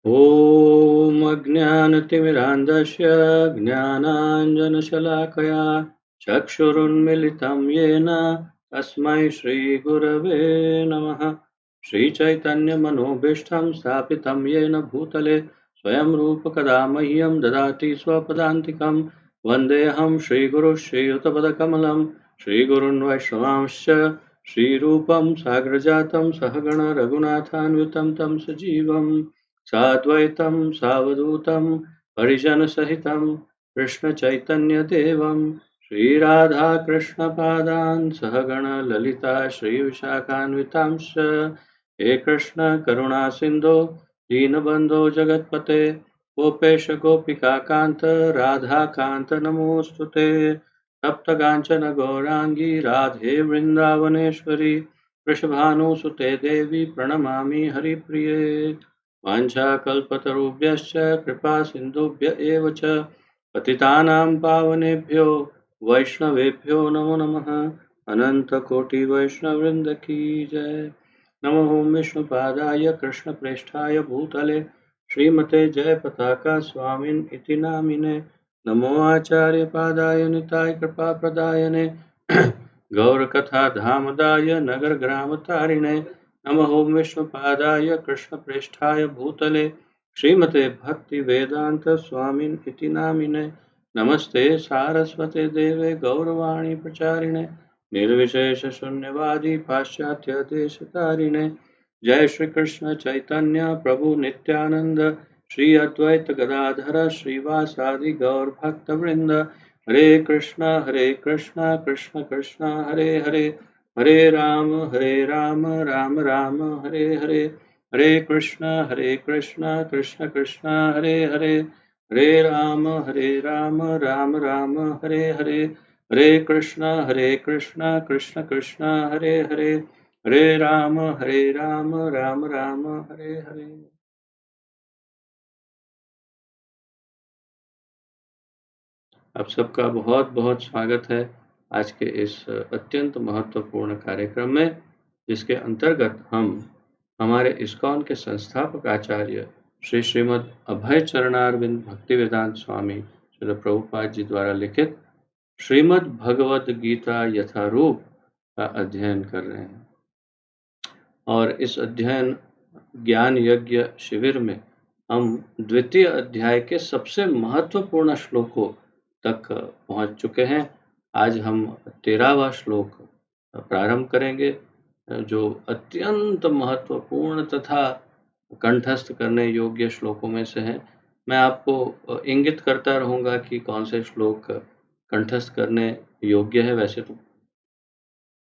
ॐ अज्ञानतिमिरान्धस्य ज्ञानाञ्जनशलाकया चक्षुरुन्मिलितं येन तस्मै श्रीगुरवे नमः। श्रीचैतन्यमनोभीष्टं स्थापितं येन भूतले स्वयं रूपकदा मह्यं ददाति स्वपदान्तिकं। वन्देऽहं श्रीगुरुः श्रीयुतपदकमलं श्रीगुरून् वैष्णवांश्च श्रीरूपं साग्रजातं सहगण रघुनाथान्वितं तं सजीवम् साद्वैतं सावधूतं परिजनसहितं कृष्णचैतन्यदेवं श्रीराधाकृष्णपादान् सहगण ललिता श्रीविशाखान्वितांश्च। हे कृष्ण करुणा सिन्धो दीनबन्धो जगत्पते गोपेश गोपिकान्त राधाकान्त नमोऽस्तु ते। तप्तकाञ्चन गौराङ्गी राधे वृन्दावनेश्वरी वृषभानुसुते देवी प्रणमामि हरिप्रिये। वाञ्छाकल्पतरुभ्यश्च कृपासिन्धुभ्य एव च पतितानां पावनेभ्यो वैष्णवेभ्यो नमो नमः। अनन्तकोटिवैष्णववृन्द की जय। नमो विष्णुपादाय कृष्णप्रेष्ठाय भूतले श्रीमते जयपताका स्वामिन् इति नामिने। नमो आचार्यपादाय निताय कृपाप्रदायने गौरकथाधामदाय नगरग्रामतारिणे। नमः विष्णुपादाय कृष्णप्रेष्ठाय भूतले श्रीमते भक्तिवेदांत स्वामिन् इति नामिने। नमस्ते सारस्वते देवे गौरवाणी प्रचारिणे निर्विशेष शून्यवादी पाश्चात्य देशतारिणे। जय श्री कृष्ण चैतन्य प्रभु नित्यानंद श्री अद्वैत गदाधर श्रीवासादि गौर भक्त वृंद। हरे कृष्णा कृष्ण कृष्ण हरे हरे हरे राम राम राम हरे हरे। हरे कृष्णा कृष्ण कृष्ण हरे हरे हरे राम राम राम हरे हरे। हरे कृष्णा कृष्ण कृष्ण हरे हरे हरे राम राम राम हरे हरे। आप सबका बहुत बहुत स्वागत है आज के इस अत्यंत महत्वपूर्ण कार्यक्रम में, जिसके अंतर्गत हम हमारे इस्कॉन के संस्थापक आचार्य श्री श्रीमद् अभय चरणारविंद भक्तिवेदांत स्वामी श्रील प्रभुपाद जी द्वारा लिखित श्रीमद् भगवद गीता यथारूप का अध्ययन कर रहे हैं। और इस अध्ययन ज्ञान यज्ञ शिविर में हम द्वितीय अध्याय के सबसे महत्वपूर्ण श्लोकों तक पहुंच चुके हैं। आज हम 13वां श्लोक प्रारंभ करेंगे, जो अत्यंत महत्वपूर्ण तथा कंठस्थ करने योग्य श्लोकों में से है। मैं आपको इंगित करता रहूंगा कि कौन से श्लोक कंठस्थ करने योग्य है। वैसे तो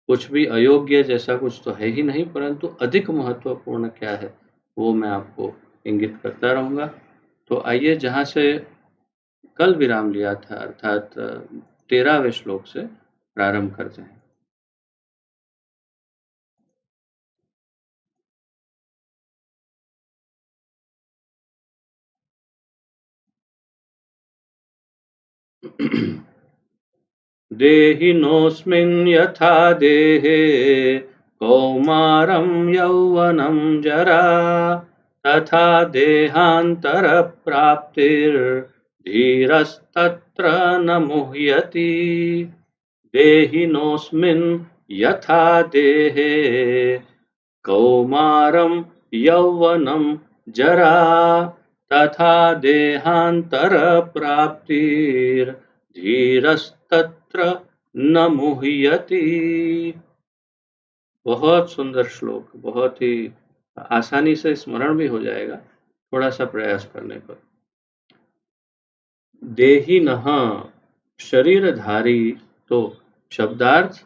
कुछ भी अयोग्य जैसा कुछ तो है ही नहीं, परंतु अधिक महत्वपूर्ण क्या है वो मैं आपको इंगित करता रहूंगा। तो आइए जहां से कल विराम लिया था, अर्थात 13वें श्लोक से प्रारंभ करते हैं। देहिनोऽस्मिन् यथा देहे कौमारं यौवनं जरा तथा देहान्तरप्राप्तिर्धीरस्तत्र न मुह्यति। देहिनोऽस्मिन् यथा देहे कौमारं यौवनं जरा तथा देहान्तरप्राप्तिर्धीरस्तत्र न मुह्यति। बहुत सुंदर श्लोक, बहुत ही आसानी से स्मरण भी हो जाएगा थोड़ा सा प्रयास करने पर। देहिनः शरीरधारी, तो शब्दार्थ,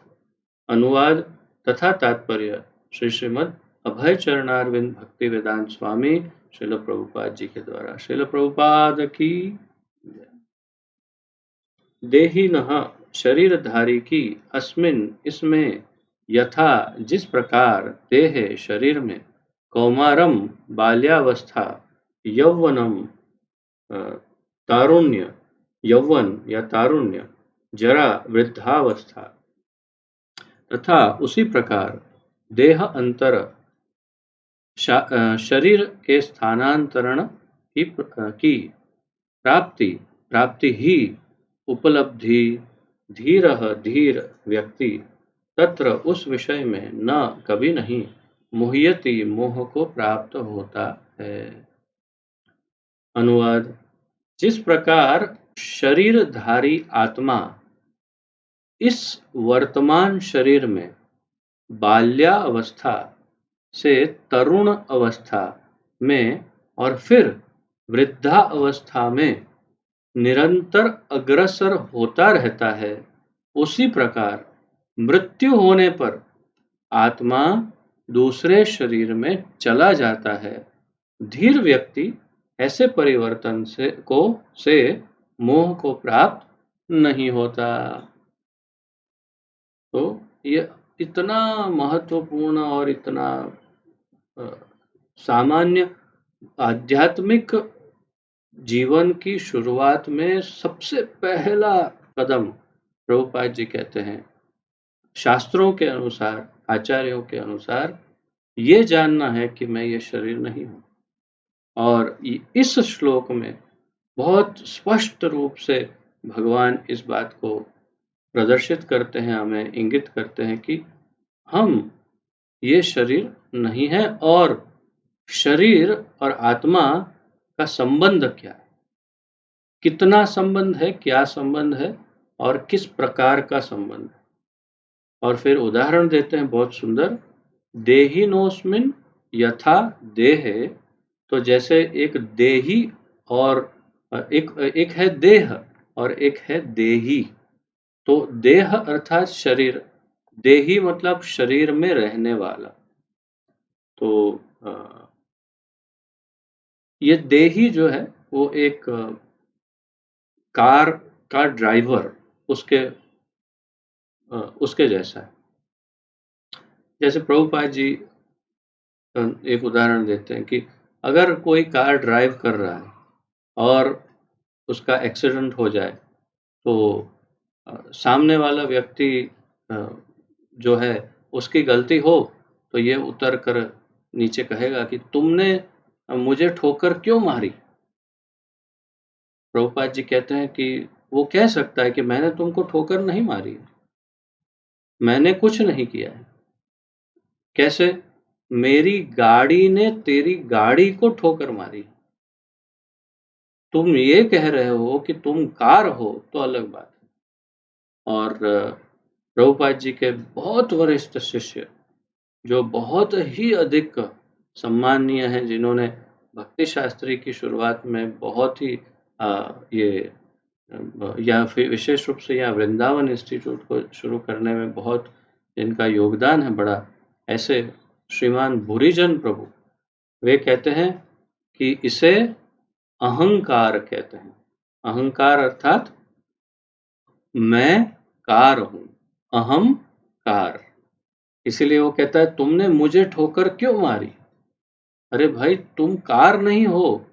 अनुवाद तथा तात्पर्य श्री श्रीमद् अभय चरणारविंद भक्ति वेदांत स्वामी श्रील प्रभुपाद जी के द्वारा। श्रील प्रभुपाद की जय। देहिनः शरीरधारी की, अस्मिन इसमें, यथा जिस प्रकार, देहे शरीर में, कौमारम बाल्यावस्था, यौवनम तारुण्य यौवन या तारुण्य, जरा वृद्धावस्था, तथा उसी प्रकार देह अंतर शरीर के स्थानांतरण की प्राप्ति ही उपलब्धि धीरः धीर व्यक्ति तत्र उस विषय में न कभी नहीं मुह्यति मोह को प्राप्त होता है। अनुवाद: जिस प्रकार शरीरधारी आत्मा इस वर्तमान शरीर में बाल्यावस्था से तरुण अवस्था में और फिर वृद्धावस्था में निरंतर अग्रसर होता रहता है, उसी प्रकार मृत्यु होने पर आत्मा दूसरे शरीर में चला जाता है। धीर व्यक्ति ऐसे परिवर्तन से मोह को प्राप्त नहीं होता। तो ये इतना महत्वपूर्ण और इतना सामान्य आध्यात्मिक जीवन की शुरुआत में सबसे पहला कदम प्रभुपाद जी कहते हैं, शास्त्रों के अनुसार, आचार्यों के अनुसार, ये जानना है कि मैं ये शरीर नहीं हूं। और इस श्लोक में बहुत स्पष्ट रूप से भगवान इस बात को प्रदर्शित करते हैं, हमें इंगित करते हैं कि हम ये शरीर नहीं है और शरीर और आत्मा का संबंध क्या है, कितना संबंध है, क्या संबंध है और किस प्रकार का संबंध है। और फिर उदाहरण देते हैं बहुत सुंदर, देहिनोस्मिन यथा देहे, तो जैसे एक देही और एक है देह और एक है देही। तो देह अर्थात शरीर, देही मतलब शरीर में रहने वाला। तो ये देही जो है वो एक कार का ड्राइवर उसके जैसा है। जैसे प्रभुपाद जी एक उदाहरण देते हैं कि अगर कोई कार ड्राइव कर रहा है और उसका एक्सीडेंट हो जाए तो सामने वाला व्यक्ति जो है उसकी गलती हो तो ये उतर कर नीचे कहेगा कि तुमने मुझे ठोकर क्यों मारी। प्रभुपाद जी कहते हैं कि वो कह सकता है कि मैंने तुमको ठोकर नहीं मारी, मैंने कुछ नहीं किया है। कैसे? मेरी गाड़ी ने तेरी गाड़ी को ठोकर मारी। तुम ये कह रहे हो कि तुम कार हो तो अलग बात है। और प्रभुपाद जी के बहुत वरिष्ठ शिष्य जो बहुत ही अधिक सम्माननीय हैं, जिन्होंने भक्ति शास्त्री की शुरुआत में बहुत ही या फिर विशेष रूप से यहाँ वृंदावन इंस्टीट्यूट को शुरू करने में बहुत जिनका योगदान है बड़ा, ऐसे श्रीमान भूरिजन प्रभु, वे कहते हैं कि इसे अहंकार कहते हैं। अहंकार अर्थात मैं कार हूं, अहम कार। इसीलिए वो कहता है तुमने मुझे ठोकर क्यों मारी। अरे भाई, तुम कार नहीं हो,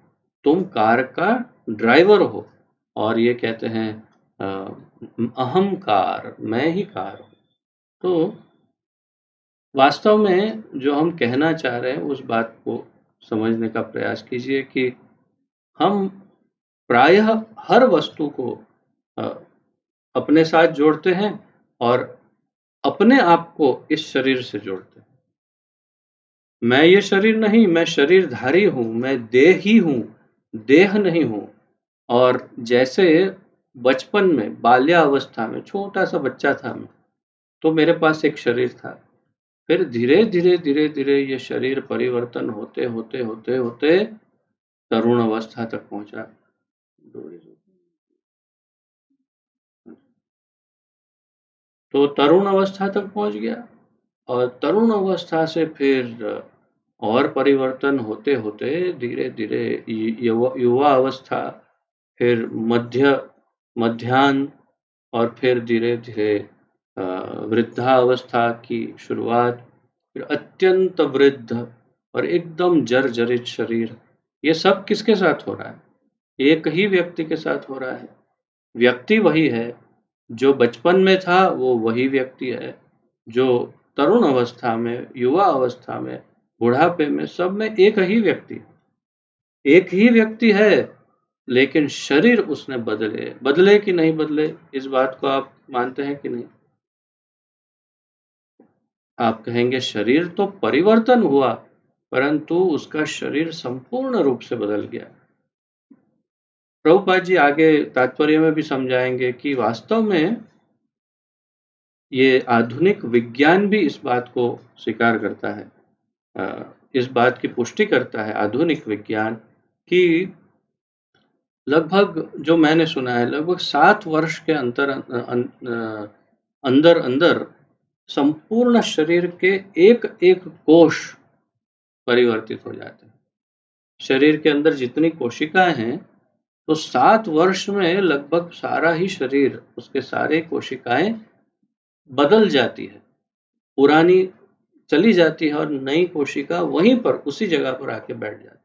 तुम कार का ड्राइवर हो। और ये कहते हैं अहम कार, मैं ही कार हूं। तो वास्तव में जो हम कहना चाह रहे हैं उस बात को समझने का प्रयास कीजिए कि हम प्रायः हर वस्तु को अपने साथ जोड़ते हैं और अपने आप को इस शरीर से जोड़ते हैं। मैं ये शरीर नहीं, मैं शरीरधारी हूं, मैं देही हूं, देह नहीं हूं। और जैसे बचपन में, बाल्यावस्था में, छोटा सा बच्चा था मैं, तो मेरे पास एक शरीर था। फिर धीरे धीरे ये शरीर परिवर्तन होते होते होते होते तरुण अवस्था तक पहुंचा। तो तरुण अवस्था तक पहुंच गया और तरुण अवस्था से फिर और परिवर्तन होते होते धीरे धीरे युवा अवस्था, फिर मध्यान्ह और फिर धीरे धीरे वृद्धावस्था की शुरुआत, फिर अत्यंत वृद्ध और एकदम जर्जरित शरीर। ये सब किसके साथ हो रहा है? एक ही व्यक्ति के साथ हो रहा है। व्यक्ति वही है, जो बचपन में था वो वही व्यक्ति है, जो तरुण अवस्था में, युवा अवस्था में बुढ़ापे में सब में एक ही व्यक्ति है, लेकिन शरीर उसने बदले कि नहीं बदले, इस बात को आप मानते हैं कि नहीं? आप कहेंगे शरीर तो परिवर्तन हुआ, परंतु उसका शरीर संपूर्ण रूप से बदल गया। प्रभुपाद जी आगे तात्पर्य में भी समझाएंगे कि वास्तव में ये आधुनिक विज्ञान भी इस बात को स्वीकार करता है, इस बात की पुष्टि करता है आधुनिक विज्ञान कि लगभग, जो मैंने सुना है, लगभग 7 वर्ष के अंदर अंदर संपूर्ण शरीर के एक एक कोश परिवर्तित हो जाते हैं। शरीर के अंदर जितनी कोशिकाएं हैं, तो 7 वर्ष में लगभग सारा ही शरीर, उसके सारे कोशिकाएं बदल जाती है, पुरानी चली जाती है और नई कोशिका वहीं पर उसी जगह पर आके बैठ जाती है।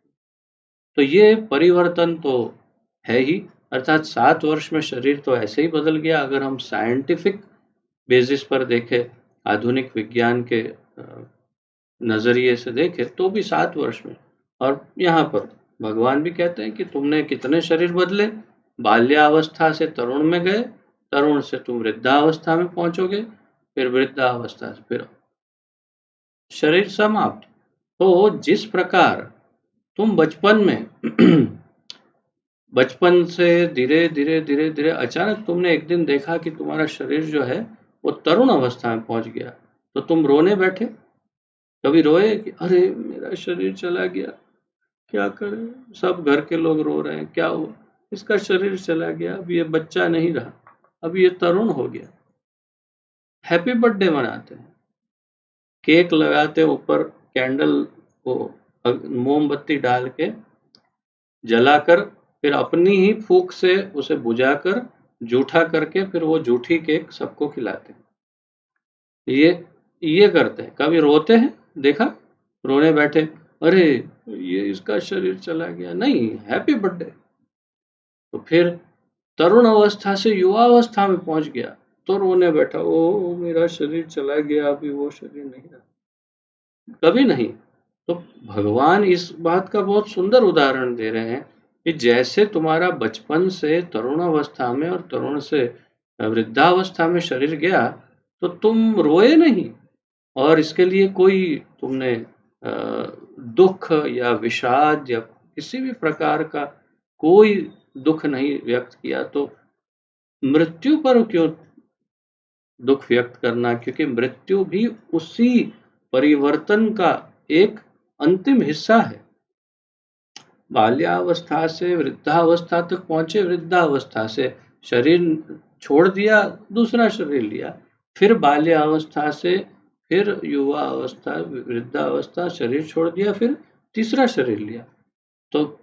तो ये परिवर्तन तो है ही, अर्थात 7 वर्ष में शरीर तो ऐसे ही बदल गया। अगर हम साइंटिफिक बेसिस पर देखें, आधुनिक विज्ञान के नजरिए से देखें, तो भी 7 वर्ष में। और यहाँ पर भगवान भी कहते हैं कि तुमने कितने शरीर बदले, बाल्यावस्था से तरुण में गए, तरुण से तुम वृद्धावस्था में पहुंचोगे, फिर वृद्धावस्था से फिर शरीर समाप्त। तो जिस प्रकार तुम बचपन में बचपन से धीरे धीरे धीरे धीरे अचानक तुमने एक दिन देखा कि तुम्हारा शरीर जो है वो तरुण अवस्था में पहुंच गया, तो तुम रोने बैठे? कभी रोए कि अरे मेरा शरीर चला गया, क्या करें, सब घर के लोग रो रहे हैं, क्या हुआ, इसका शरीर चला गया, अब ये बच्चा नहीं रहा, अब ये तरुण हो गया। हैप्पी बर्थडे मनाते हैं, केक लगाते, ऊपर कैंडल को मोमबत्ती डाल के जलाकर, फिर अपनी ही फूंक से उसे बुझाकर जूठा करके फिर वो जूठी केक सबको खिलाते हैं। ये करते हैं। कभी रोते हैं देखा, रोने बैठे, अरे ये इसका शरीर चला गया, नहीं, हैप्पी बर्थडे। तो फिर तरुण अवस्था से युवावस्था में पहुंच गया, तो रोने बैठा, ओ मेरा शरीर चला गया, अभी वो शरीर नहीं रहा, कभी नहीं। तो भगवान इस बात का बहुत सुंदर उदाहरण दे रहे हैं कि जैसे तुम्हारा बचपन से तरुण अवस्था में और तरुण से वृद्धावस्था में शरीर गया, तो तुम रोए नहीं, और इसके लिए कोई तुमने दुख या विषाद या किसी भी प्रकार का कोई दुख नहीं व्यक्त किया। तो मृत्यु पर क्यों दुख व्यक्त करना, क्योंकि मृत्यु भी उसी परिवर्तन का एक अंतिम हिस्सा है। बाल्यावस्था से वृद्धावस्था तक पहुंचे, वृद्धावस्था से शरीर छोड़ दिया, दूसरा शरीर लिया, फिर बाल्यावस्था से फिर युवा अवस्था, वृद्धावस्था, शरीर छोड़ दिया, फिर तीसरा शरीर लिया। तो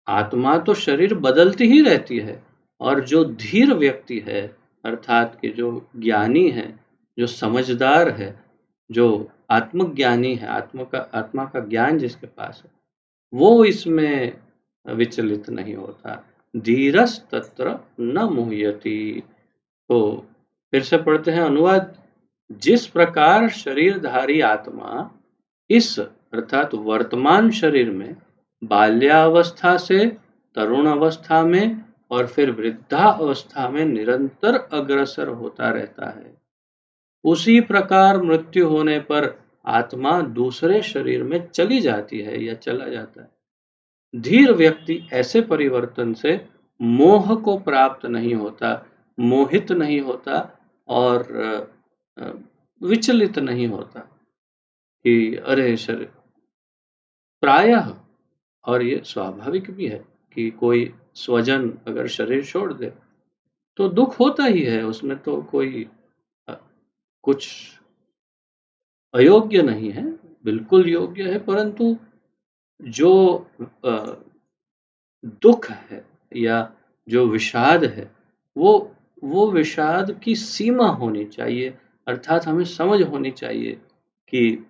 आत्मा तो शरीर बदलती ही रहती है, और जो धीर व्यक्ति है, अर्थात कि जो ज्ञानी है, जो समझदार है, जो आत्मज्ञानी है, आत्मा का ज्ञान जिसके पास है, वो इसमें विचलित नहीं होता। धीरस तत्र न मुह्यति। तो फिर से पढ़ते हैं अनुवाद। जिस प्रकार शरीरधारी आत्मा इस अर्थात वर्तमान शरीर में बाल्यावस्था से तरुण अवस्था में और फिर वृद्धा अवस्था में निरंतर अग्रसर होता रहता है, उसी प्रकार मृत्यु होने पर आत्मा दूसरे शरीर में चली जाती है या चला जाता है। धीर व्यक्ति ऐसे परिवर्तन से मोह को प्राप्त नहीं होता, मोहित नहीं होता और विचलित नहीं होता कि अरे शरीर, प्रायः, और ये स्वाभाविक भी है कि कोई स्वजन अगर शरीर छोड़ दे तो दुख होता ही है, उसमें तो कोई कुछ अयोग्य नहीं है, बिल्कुल योग्य है। परंतु जो दुख है या जो विषाद है, वो विषाद की सीमा होनी चाहिए, अर्थात हमें समझ होनी चाहिए कि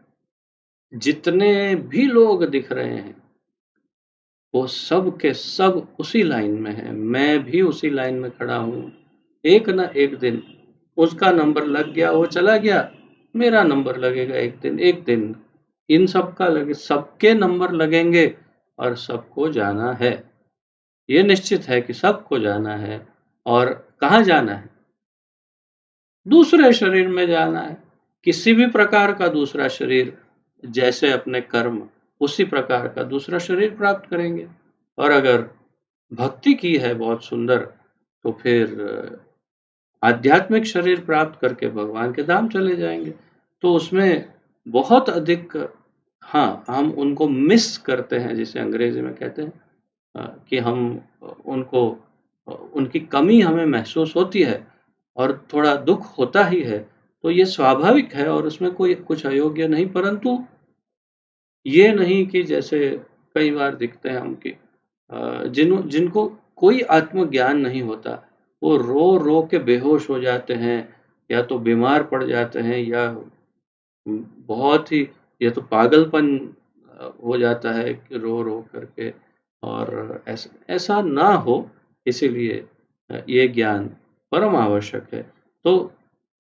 जितने भी लोग दिख रहे हैं वो सब के सब उसी लाइन में है, मैं भी उसी लाइन में खड़ा हूँ। एक ना एक दिन उसका नंबर लग गया, वो चला गया, मेरा नंबर लगेगा एक दिन। इन सब का लगे, सबके नंबर लगेंगे और सबको जाना है। ये निश्चित है कि सबको जाना है। और कहाँ जाना है? दूसरे शरीर में जाना है। किसी भी प्रकार का दूसरा शरीर, जैसे अपने कर्म उसी प्रकार का दूसरा शरीर प्राप्त करेंगे। और अगर भक्ति की है बहुत सुंदर, तो फिर आध्यात्मिक शरीर प्राप्त करके भगवान के धाम चले जाएंगे। तो उसमें बहुत अधिक, हाँ, हम उनको मिस करते हैं, जिसे अंग्रेजी में कहते हैं कि हम उनको, उनकी कमी हमें महसूस होती है और थोड़ा दुख होता ही है। तो ये स्वाभाविक है और उसमें कोई कुछ अयोग्य नहीं, परंतु ये नहीं कि जैसे कई बार दिखते हैं हम कि जिनको कोई आत्मज्ञान नहीं होता, वो रो रो के बेहोश हो जाते हैं, या तो बीमार पड़ जाते हैं, या बहुत ही, या तो पागलपन हो जाता है कि रो रो करके। और ऐसा ऐसा ना हो, इसीलिए ये ज्ञान परम आवश्यक है। तो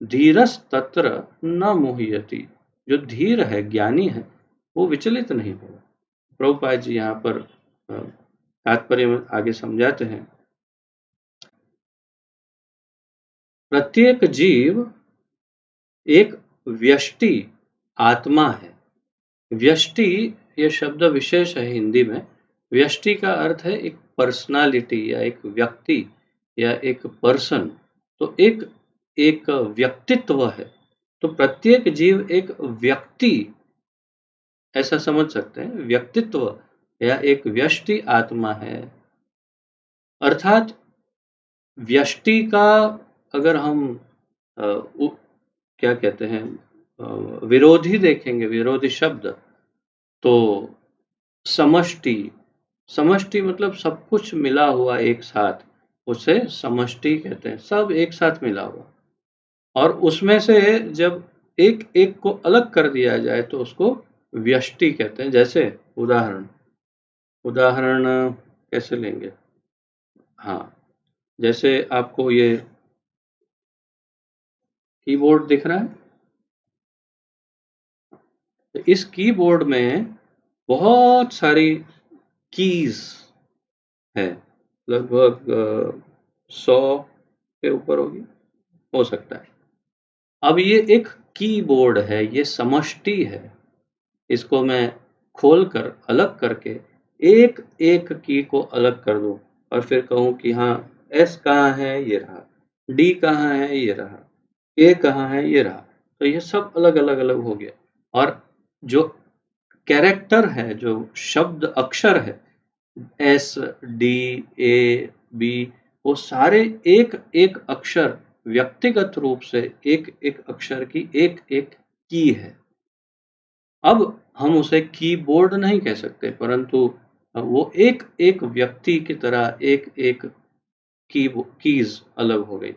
धीरस तत्र न मुह्यति, जो धीर है, ज्ञानी है, वो विचलित नहीं होगा। प्रभुपाद जी यहाँ पर तात्पर्य में आगे समझाते हैं, प्रत्येक जीव एक व्यष्टि आत्मा है। व्यष्टि ये शब्द विशेष है हिंदी में। व्यष्टि का अर्थ है एक पर्सनालिटी या एक व्यक्ति या एक पर्सन। तो एक एक व्यक्तित्व है। तो प्रत्येक जीव एक व्यक्ति, ऐसा समझ सकते हैं, व्यक्तित्व या एक व्यष्टि आत्मा है। अर्थात व्यष्टि का अगर हम क्या कहते हैं, विरोधी देखेंगे, विरोधी शब्द, तो समष्टि। समष्टि मतलब सब कुछ मिला हुआ एक साथ, उसे समष्टि कहते हैं, सब एक साथ मिला हुआ। और उसमें से जब एक एक को अलग कर दिया जाए तो उसको व्यष्टि कहते हैं। जैसे उदाहरण उदाहरण कैसे लेंगे? हाँ, जैसे आपको ये कीबोर्ड दिख रहा है, तो इस कीबोर्ड में बहुत सारी कीज है, लगभग 100 के ऊपर होगी, हो सकता है। अब ये एक कीबोर्ड है, ये समष्टि है। इसको मैं खोलकर अलग करके एक एक की को अलग कर दूं और फिर कहूं कि हाँ, एस कहाँ है, ये रहा, डी कहाँ है, ये रहा, ए कहाँ है, ये रहा। तो ये सब अलग अलग अलग हो गया। और जो कैरेक्टर है, जो शब्द अक्षर है, एस, डी, ए, बी, वो सारे एक एक अक्षर व्यक्तिगत रूप से एक एक अक्षर की एक एक की है। अब हम उसे कीबोर्ड नहीं कह सकते, परंतु वो एक एक व्यक्ति की तरह एक एक कीज अलग हो गई।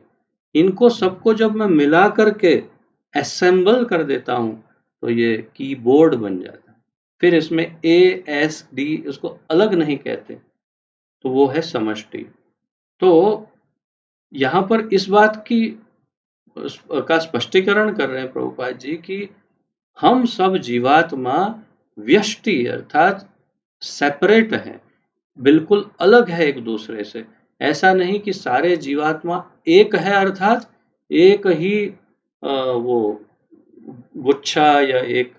इनको सबको जब मैं मिला करके असेंबल कर देता हूं, तो ये कीबोर्ड बन जाता है। फिर इसमें ए, एस, डी उसको अलग नहीं कहते, तो वो है समष्टि। तो यहाँ पर इस बात की का स्पष्टीकरण कर रहे हैं प्रभुपाद जी कि हम सब जीवात्मा व्यष्टि अर्थात सेपरेट हैं, बिल्कुल अलग है एक दूसरे से। ऐसा नहीं कि सारे जीवात्मा एक है, अर्थात एक ही वो गुच्छा या एक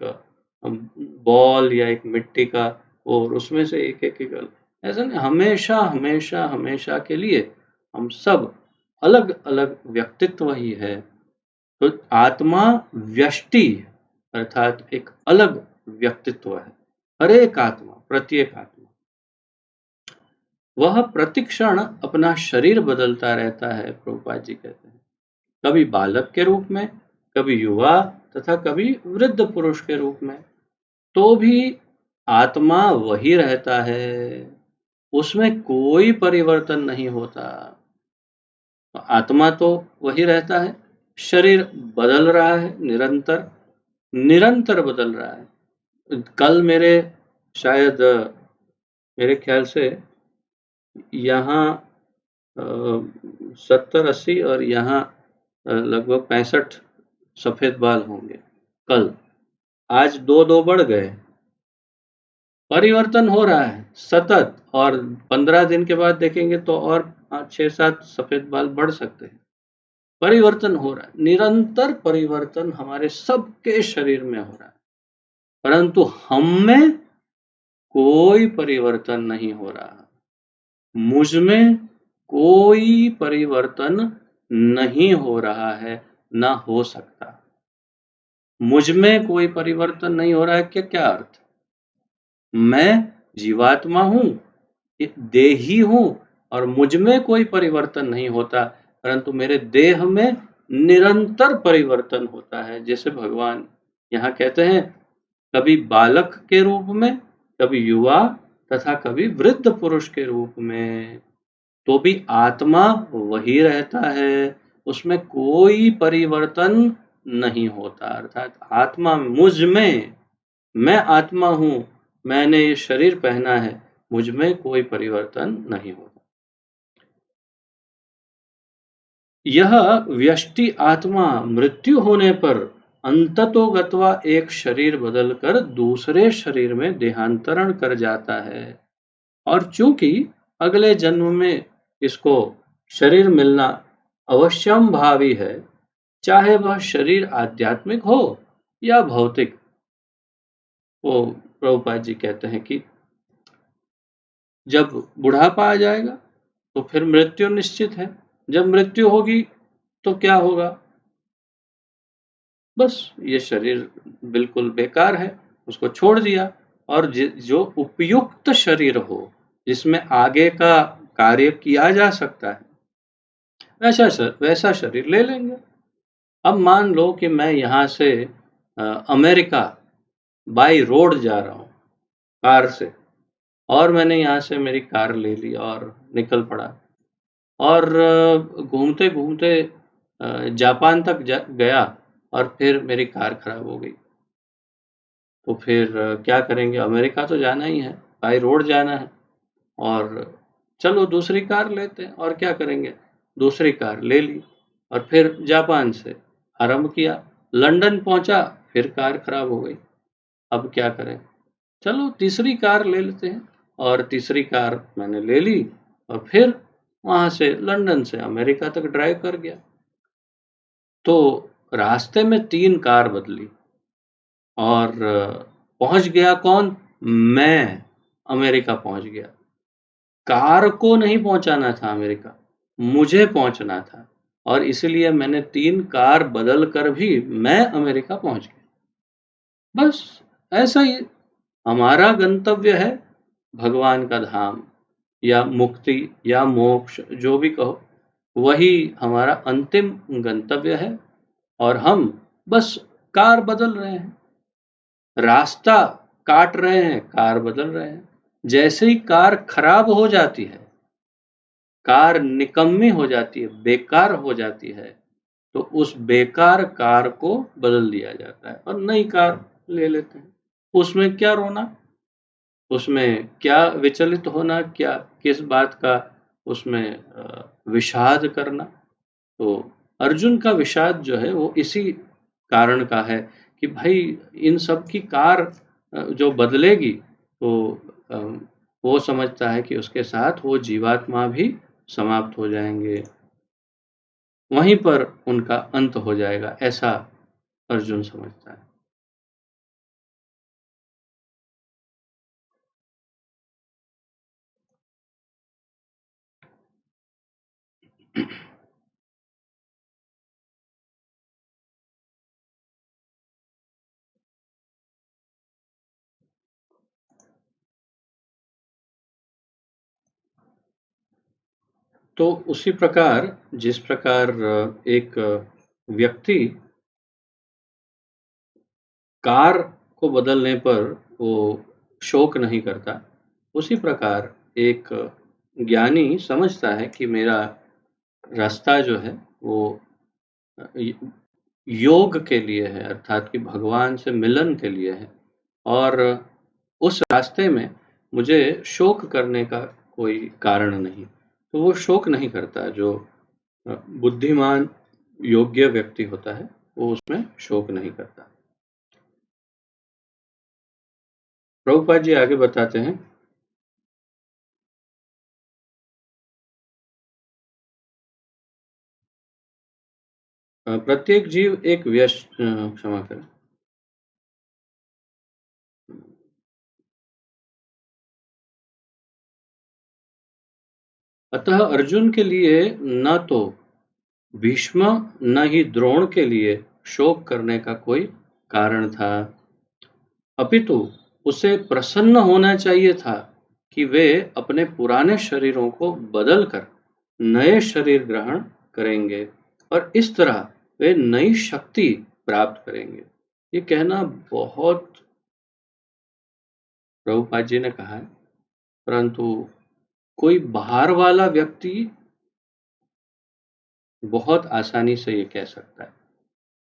बॉल या एक मिट्टी का, और उसमें से एक एक एक ऐसा नहीं। हमेशा हमेशा हमेशा के लिए हम सब अलग अलग व्यक्तित्व ही है। तो आत्मा व्यष्टि अर्थात एक अलग व्यक्तित्व है। हर एक आत्मा, प्रत्येक आत्मा, वह प्रतिक्षण अपना शरीर बदलता रहता है। प्रभुपाद जी कहते हैं, कभी बालक के रूप में, कभी युवा, तथा कभी वृद्ध पुरुष के रूप में। तो भी आत्मा वही रहता है, उसमें कोई परिवर्तन नहीं होता। आत्मा तो वही रहता है, शरीर बदल रहा है, निरंतर निरंतर बदल रहा है। कल मेरे शायद मेरे ख्याल से यहाँ 70-80 और यहाँ लगभग 65 सफेद बाल होंगे कल। आज 2-2 बढ़ गए, परिवर्तन हो रहा है सतत, और 15 दिन के बाद देखेंगे तो और 6-7 सफेद बाल बढ़ सकते हैं। परिवर्तन हो रहा है, निरंतर परिवर्तन हमारे सबके शरीर में हो रहा है, परंतु हम में कोई परिवर्तन नहीं हो रहा। मुझ में कोई परिवर्तन नहीं हो रहा है, ना हो सकता। मुझ में कोई परिवर्तन नहीं हो रहा है, क्या अर्थ? मैं जीवात्मा हूँ, एक देही हूँ, और मुझ में कोई परिवर्तन नहीं होता, परंतु मेरे देह में निरंतर परिवर्तन होता है। जैसे भगवान यहाँ कहते हैं, कभी बालक के रूप में, कभी युवा, तथा कभी वृद्ध पुरुष के रूप में, तो भी आत्मा वही रहता है, उसमें कोई परिवर्तन नहीं होता। अर्थात आत्मा मुझ में, मैं आत्मा हूँ, मैंने ये शरीर पहना है, मुझ में कोई परिवर्तन नहीं होता। यह व्यष्टि आत्मा मृत्यु होने पर अंततोगत्वा एक शरीर बदलकर दूसरे शरीर में देहांतरण कर जाता है, और चूंकि अगले जन्म में इसको शरीर मिलना अवश्यम भावी है, चाहे वह शरीर आध्यात्मिक हो या भौतिक। वो प्रभुपाद जी कहते हैं कि जब बुढ़ापा आ जाएगा तो फिर मृत्यु निश्चित है। जब मृत्यु होगी तो क्या होगा? बस ये शरीर बिल्कुल बेकार है, उसको छोड़ दिया, और जो उपयुक्त शरीर हो, जिसमें आगे का कार्य किया जा सकता है, वैसा शरीर ले लेंगे। अब मान लो कि मैं यहाँ से अमेरिका बाई रोड जा रहा हूँ कार से, और मैंने यहाँ से मेरी कार ले ली और निकल पड़ा, और घूमते घूमते जापान तक गया, और फिर मेरी कार खराब हो गई। तो फिर क्या करेंगे? अमेरिका तो जाना ही है, बाई रोड जाना है, और चलो दूसरी कार लेते हैं। और क्या करेंगे? दूसरी कार ले ली, और फिर जापान से आरंभ किया, लंदन पहुंचा, फिर कार खराब हो गई। अब क्या करें? चलो तीसरी कार ले लेते हैं, और तीसरी कार मैंने ले ली, और फिर वहां से लंदन से अमेरिका तक ड्राइव कर गया। तो रास्ते में 3 कार बदली, और पहुंच गया कौन? मैं अमेरिका पहुंच गया। कार को नहीं पहुंचाना था अमेरिका, मुझे पहुंचना था, और इसलिए मैंने 3 कार बदल कर भी मैं अमेरिका पहुंच गया। बस ऐसा ही हमारा गंतव्य है भगवान का धाम, या मुक्ति, या मोक्ष, जो भी कहो, वही हमारा अंतिम गंतव्य है। और हम बस कार बदल रहे हैं, रास्ता काट रहे हैं, कार बदल रहे हैं। जैसे ही कार खराब हो जाती है, कार निकम्मी हो जाती है, बेकार हो जाती है, तो उस बेकार कार को बदल दिया जाता है और नई कार ले लेते हैं। उसमें क्या रोना, उसमें क्या विचलित होना, क्या किस बात का उसमें विषाद करना? तो अर्जुन का विषाद जो है वो इसी कारण का है कि भाई इन सब की कार जो बदलेगी, तो अ, वो समझता है कि उसके साथ वो जीवात्मा भी समाप्त हो जाएंगे, वहीं पर उनका अंत हो जाएगा, ऐसा अर्जुन समझता है। तो उसी प्रकार जिस प्रकार एक व्यक्ति कार को बदलने पर वो शोक नहीं करता, उसी प्रकार एक ज्ञानी समझता है कि मेरा रास्ता जो है वो योग के लिए है, अर्थात कि भगवान से मिलन के लिए है, और उस रास्ते में मुझे शोक करने का कोई कारण नहीं। तो वो शोक नहीं करता, जो बुद्धिमान योग्य व्यक्ति होता है वो उसमें शोक नहीं करता। प्रभुपाद जी आगे बताते हैं, प्रत्येक जीव एक क्षमा करें, अतः अर्जुन के लिए न तो भीष्म न ही द्रोण के लिए शोक करने का कोई कारण था, अपितु उसे प्रसन्न होना चाहिए था कि वे अपने पुराने शरीरों को बदलकर नए शरीर ग्रहण करेंगे और इस तरह वे नई शक्ति प्राप्त करेंगे। ये कहना बहुत प्रभुपाद जी ने कहा है, परंतु कोई बाहर वाला व्यक्ति बहुत आसानी से ये कह सकता है,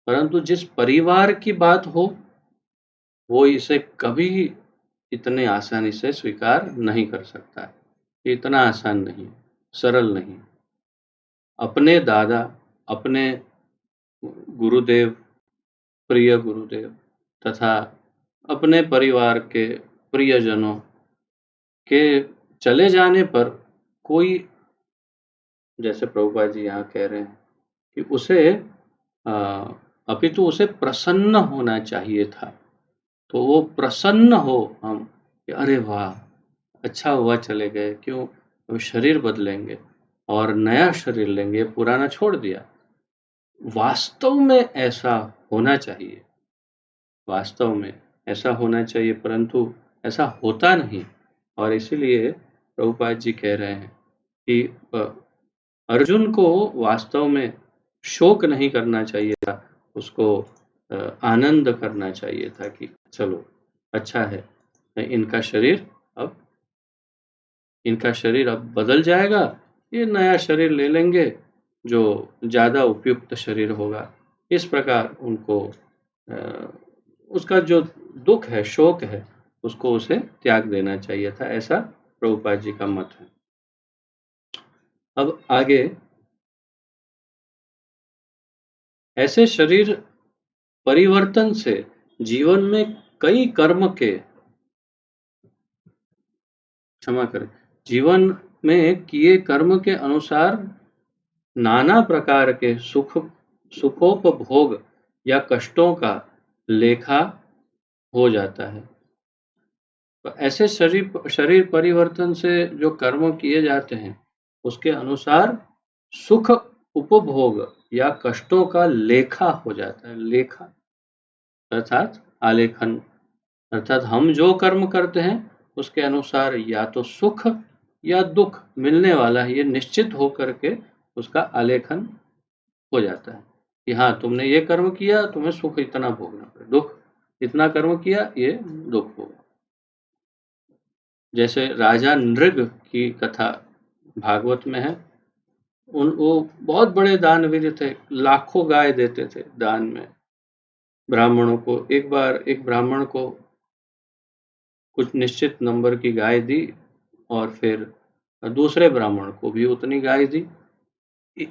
परंतु जिस परिवार की बात हो वो इसे कभी इतने आसानी से स्वीकार नहीं कर सकता है। ये इतना आसान नहीं, सरल नहीं। अपने दादा, अपने गुरुदेव, प्रिय गुरुदेव तथा अपने परिवार के प्रियजनों के चले जाने पर कोई, जैसे प्रभुपाद जी यहाँ कह रहे हैं कि उसे अपितु उसे प्रसन्न होना चाहिए था, तो वो प्रसन्न हो हम कि अरे वाह, अच्छा हुआ चले गए, क्यों, अब शरीर बदलेंगे और नया शरीर लेंगे, पुराना छोड़ दिया। वास्तव में ऐसा होना चाहिए, वास्तव में ऐसा होना चाहिए, परंतु ऐसा होता नहीं। और इसीलिए प्रभुपाद जी कह रहे हैं कि अर्जुन को वास्तव में शोक नहीं करना चाहिए था, उसको आनंद करना चाहिए था कि चलो अच्छा है, इनका शरीर अब इनका शरीर अब बदल जाएगा, ये नया शरीर ले लेंगे जो ज़्यादा उपयुक्त शरीर होगा। इस प्रकार उनको उसका जो दुख है, शोक है, उसको उसे त्याग देना चाहिए था, ऐसा प्रभुपाद जी का मत है। अब आगे, ऐसे शरीर परिवर्तन से जीवन में कई कर्म के, क्षमा करें, जीवन में किए कर्म के अनुसार नाना प्रकार के सुखोपभोग या कष्टों का लेखा हो जाता है। तो ऐसे शरीर परिवर्तन से जो कर्म किए जाते हैं उसके अनुसार सुख उपभोग या कष्टों का लेखा हो जाता है। लेखा अर्थात आलेखन, अर्थात हम जो कर्म करते हैं उसके अनुसार या तो सुख या दुख मिलने वाला है, ये निश्चित होकर के उसका आलेखन हो जाता है कि हाँ, तुमने ये कर्म किया, तुम्हें सुख इतना भोगना पड़े, दुख इतना कर्म किया, ये दुख होगा। जैसे राजा नृग की कथा भागवत में है, वो बहुत बड़े दानवीर थे, लाखों गाय देते थे दान में ब्राह्मणों को। एक बार एक ब्राह्मण को कुछ निश्चित नंबर की गाय दी और फिर दूसरे ब्राह्मण को भी उतनी गाय दी।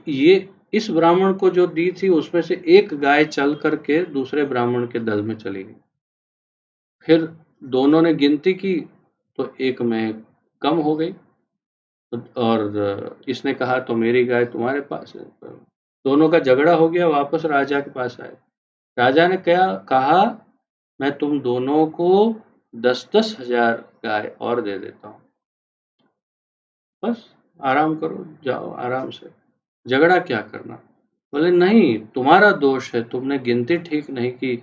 ये इस ब्राह्मण को जो दी थी उसमें से एक गाय चल करके दूसरे ब्राह्मण के दल में चली गई। फिर दोनों ने गिनती की तो एक में कम हो गई और इसने कहा तो मेरी गाय तुम्हारे पास है। दोनों का झगड़ा हो गया, वापस राजा के पास आए। राजा ने क्या कहा, मैं तुम दोनों को 10-10 हजार गाय और दे देता हूँ, बस आराम करो, जाओ आराम से, झगड़ा क्या करना। बोले नहीं, तुम्हारा दोष है, तुमने गिनती ठीक नहीं की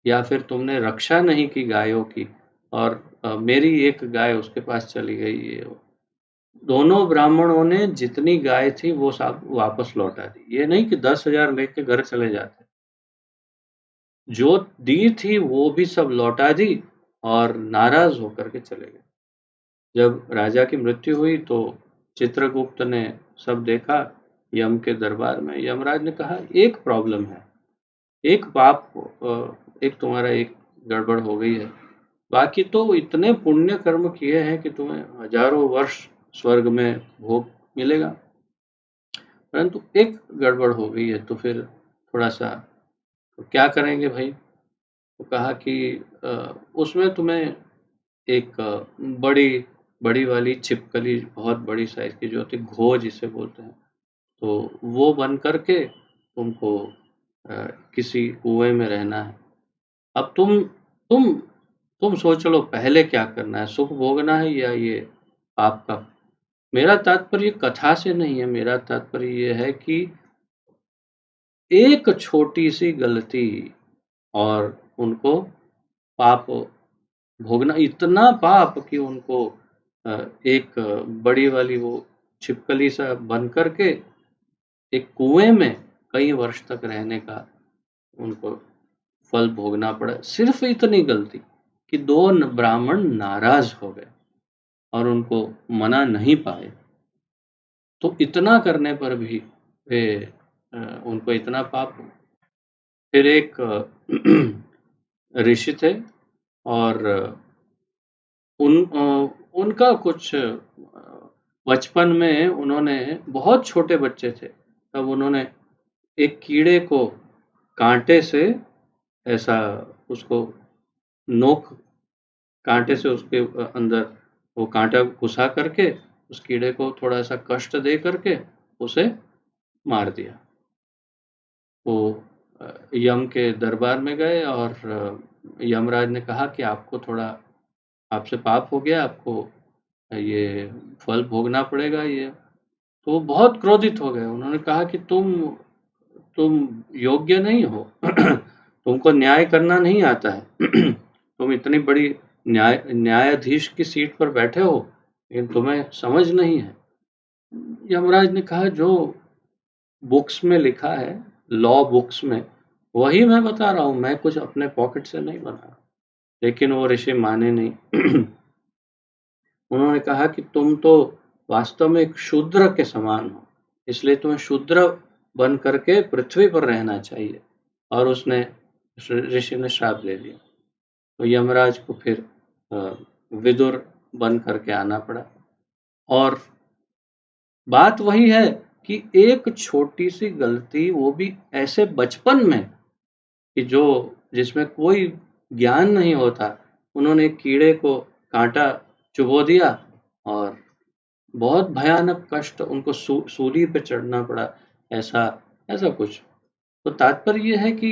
या फिर तुमने रक्षा नहीं की गायों की, और मेरी एक गाय उसके पास चली गई। ये दोनों ब्राह्मणों ने जितनी गाय थी वो सब वापस लौटा दी। ये नहीं कि 10,000 लेके घर चले जाते, जो दी थी वो भी सब लौटा दी और नाराज होकर के चले गए। जब राजा की मृत्यु हुई तो चित्रगुप्त ने सब देखा यम के दरबार में। यमराज ने कहा एक प्रॉब्लम है, एक एक तुम्हारा एक गड़बड़ हो गई है, बाकी तो इतने पुण्य कर्म किए हैं कि तुम्हें हजारों वर्ष स्वर्ग में भोग मिलेगा, परंतु एक गड़बड़ हो गई है, तो फिर थोड़ा सा तो क्या करेंगे भाई। तो कहा कि उसमें तुम्हें एक बड़ी बड़ी वाली छिपकली, बहुत बड़ी साइज की जो होती है, घो जिसे बोलते हैं, तो वो बन करके तुमको किसी कुएं में रहना है। अब तुम सोच लो पहले क्या करना है, सुख भोगना है या ये पाप का। मेरा तात्पर्य कथा से नहीं है, मेरा तात्पर्य ये है कि एक छोटी सी गलती और उनको पाप भोगना, इतना पाप कि उनको एक बड़ी वाली वो छिपकली सा बन करके एक कुएं में कई वर्ष तक रहने का उनको फल भोगना पड़ा। सिर्फ इतनी गलती कि दो ब्राह्मण नाराज हो गए और उनको मना नहीं पाए, तो इतना करने पर भी वे उनको इतना पाप। फिर एक ऋषि थे और उनका कुछ बचपन में उन्होंने, बहुत छोटे बच्चे थे तब उन्होंने एक कीड़े को कांटे से ऐसा उसको नोक, कांटे से उसके अंदर वो कांटा घुसा करके उस कीड़े को थोड़ा सा कष्ट दे करके उसे मार दिया। वो यम के दरबार में गए और यमराज ने कहा कि आपको थोड़ा, आपसे पाप हो गया, आपको ये फल भोगना पड़ेगा ये। तो वो बहुत क्रोधित हो गए। उन्होंने कहा कि तुम योग्य नहीं हो तुमको न्याय करना नहीं आता है तुम इतनी बड़ी न्यायाधीश की सीट पर बैठे हो लेकिन तुम्हें समझ नहीं है। यमराज ने कहा जो बुक्स में लिखा है, लॉ बुक्स में, वही मैं बता रहा हूँ, मैं कुछ अपने पॉकेट से नहीं बना रहा। लेकिन वो ऋषि माने नहीं उन्होंने कहा कि तुम तो वास्तव में एक शूद्र के समान हो, इसलिए तुम्हें शूद्र बन करके पृथ्वी पर रहना चाहिए। और उसने, ऋषि ने श्राप दे दिया। तो यमराज को फिर विदुर बन करके आना पड़ा। और बात वही है कि एक छोटी सी गलती, वो भी ऐसे बचपन में कि जो जिसमें कोई ज्ञान नहीं होता, उन्होंने कीड़े को कांटा चुभो दिया और बहुत भयानक कष्ट, उनको सूली पे चढ़ना पड़ा। ऐसा ऐसा कुछ। तो तात्पर्य यह है कि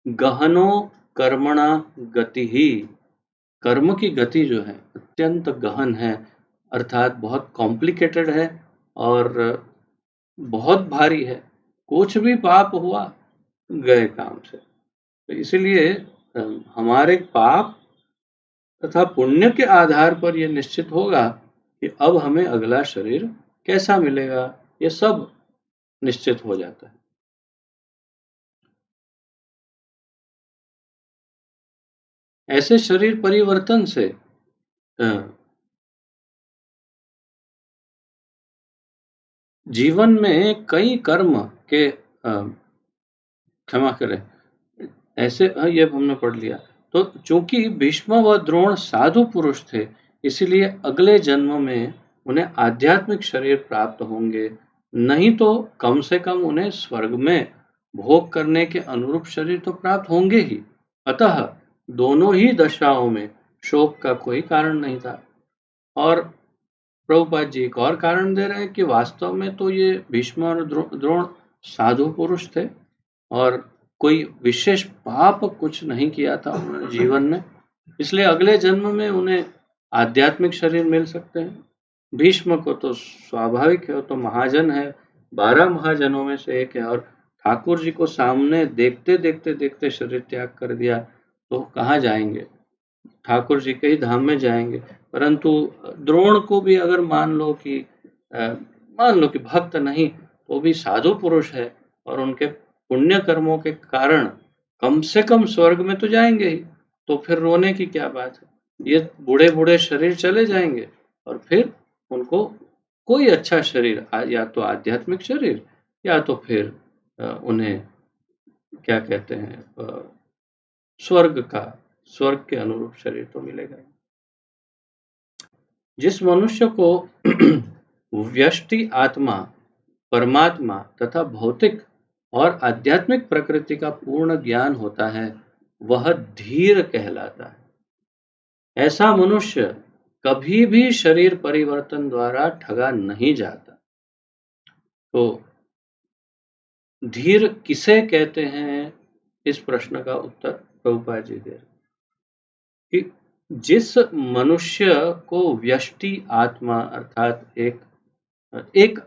गहनो कर्मणा गति ही, कर्म की गति जो है अत्यंत गहन है, अर्थात बहुत कॉम्प्लिकेटेड है और बहुत भारी है। कुछ भी पाप हुआ गए काम से। तो इसलिए हमारे पाप तथा पुण्य के आधार पर यह निश्चित होगा कि अब हमें अगला शरीर कैसा मिलेगा, ये सब निश्चित हो जाता है। ऐसे शरीर परिवर्तन से जीवन में कई कर्म के, क्षमा करें, ऐसे ये हमने पढ़ लिया। तो चूंकि भीष्म व द्रोण साधु पुरुष थे, इसलिए अगले जन्म में उन्हें आध्यात्मिक शरीर प्राप्त होंगे, नहीं तो कम से कम उन्हें स्वर्ग में भोग करने के अनुरूप शरीर तो प्राप्त होंगे ही। अतः दोनों ही दशाओं में शोक का कोई कारण नहीं था। और प्रभुपाद जी एक और कारण दे रहे हैं कि वास्तव में तो ये भीष्म और द्रोण साधु पुरुष थे और कोई विशेष पाप कुछ नहीं किया था उन्होंने जीवन में, इसलिए अगले जन्म में उन्हें आध्यात्मिक शरीर मिल सकते हैं। भीष्म को तो स्वाभाविक है, वो तो महाजन है, 12 महाजनों में से एक है और ठाकुर जी को सामने देखते देखते देखते शरीर त्याग कर दिया, तो कहाँ जाएंगे, ठाकुर जी के ही धाम में जाएंगे। परंतु द्रोण को भी अगर मान लो कि भक्त नहीं, तो भी साधु पुरुष है और उनके पुण्य कर्मों के कारण कम से कम स्वर्ग में तो जाएंगे ही। तो फिर रोने की क्या बात है, ये बूढ़े बूढ़े शरीर चले जाएंगे और फिर उनको कोई अच्छा शरीर, या तो आध्यात्मिक शरीर या तो फिर उन्हें क्या कहते हैं, स्वर्ग के अनुरूप शरीर तो मिलेगा। जिस मनुष्य को व्यष्टि आत्मा, परमात्मा तथा भौतिक और आध्यात्मिक प्रकृति का पूर्ण ज्ञान होता है, वह धीर कहलाता है। ऐसा मनुष्य कभी भी शरीर परिवर्तन द्वारा ठगा नहीं जाता। तो धीर किसे कहते हैं, इस प्रश्न का उत्तर प्रभुपाद जी दे रहे कि जिस मनुष्य को व्यष्टि आत्मा अर्थात एक एक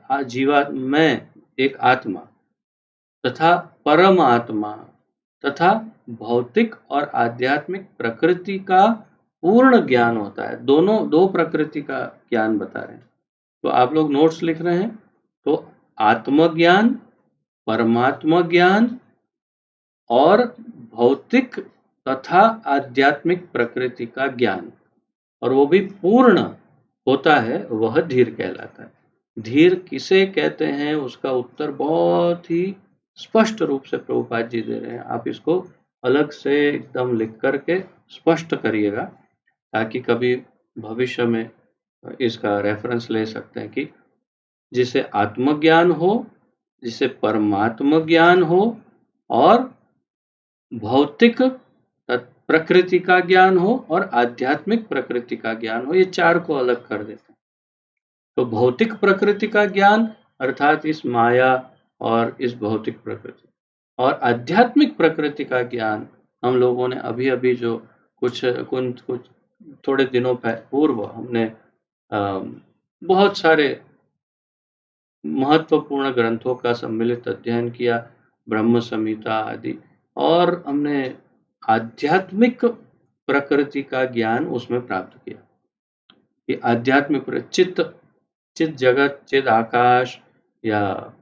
आत्मा तथा परमात्मा तथा भौतिक और आध्यात्मिक प्रकृति का पूर्ण ज्ञान होता है। दोनों दो प्रकृति का ज्ञान बता रहे हैं। तो आप लोग नोट्स लिख रहे हैं, तो आत्मज्ञान, परमात्मा ज्ञान और भौतिक तथा आध्यात्मिक प्रकृति का ज्ञान, और वो भी पूर्ण होता है, वह धीर कहलाता है। धीर किसे कहते हैं, उसका उत्तर बहुत ही स्पष्ट रूप से प्रभुपाद जी दे रहे हैं। आप इसको अलग से एकदम लिख करके स्पष्ट करिएगा, ताकि कभी भविष्य में इसका रेफरेंस ले सकते हैं कि जिसे आत्मज्ञान हो, जिसे परमात्मा ज्ञान हो और भौतिक प्रकृति का ज्ञान हो और आध्यात्मिक प्रकृति का ज्ञान हो, ये चार को अलग कर देते हैं। तो भौतिक प्रकृति का ज्ञान अर्थात इस माया और इस भौतिक प्रकृति, और आध्यात्मिक प्रकृति का ज्ञान हम लोगों ने अभी अभी जो कुछ थोड़े दिनों पूर्व हमने बहुत सारे महत्वपूर्ण ग्रंथों का सम्मिलित अध्ययन किया, ब्रह्म संहिता आदि, और हमने आध्यात्मिक प्रकृति का ज्ञान उसमें प्राप्त किया कि आध्यात्मिक चित जगत, चिद आकाश, या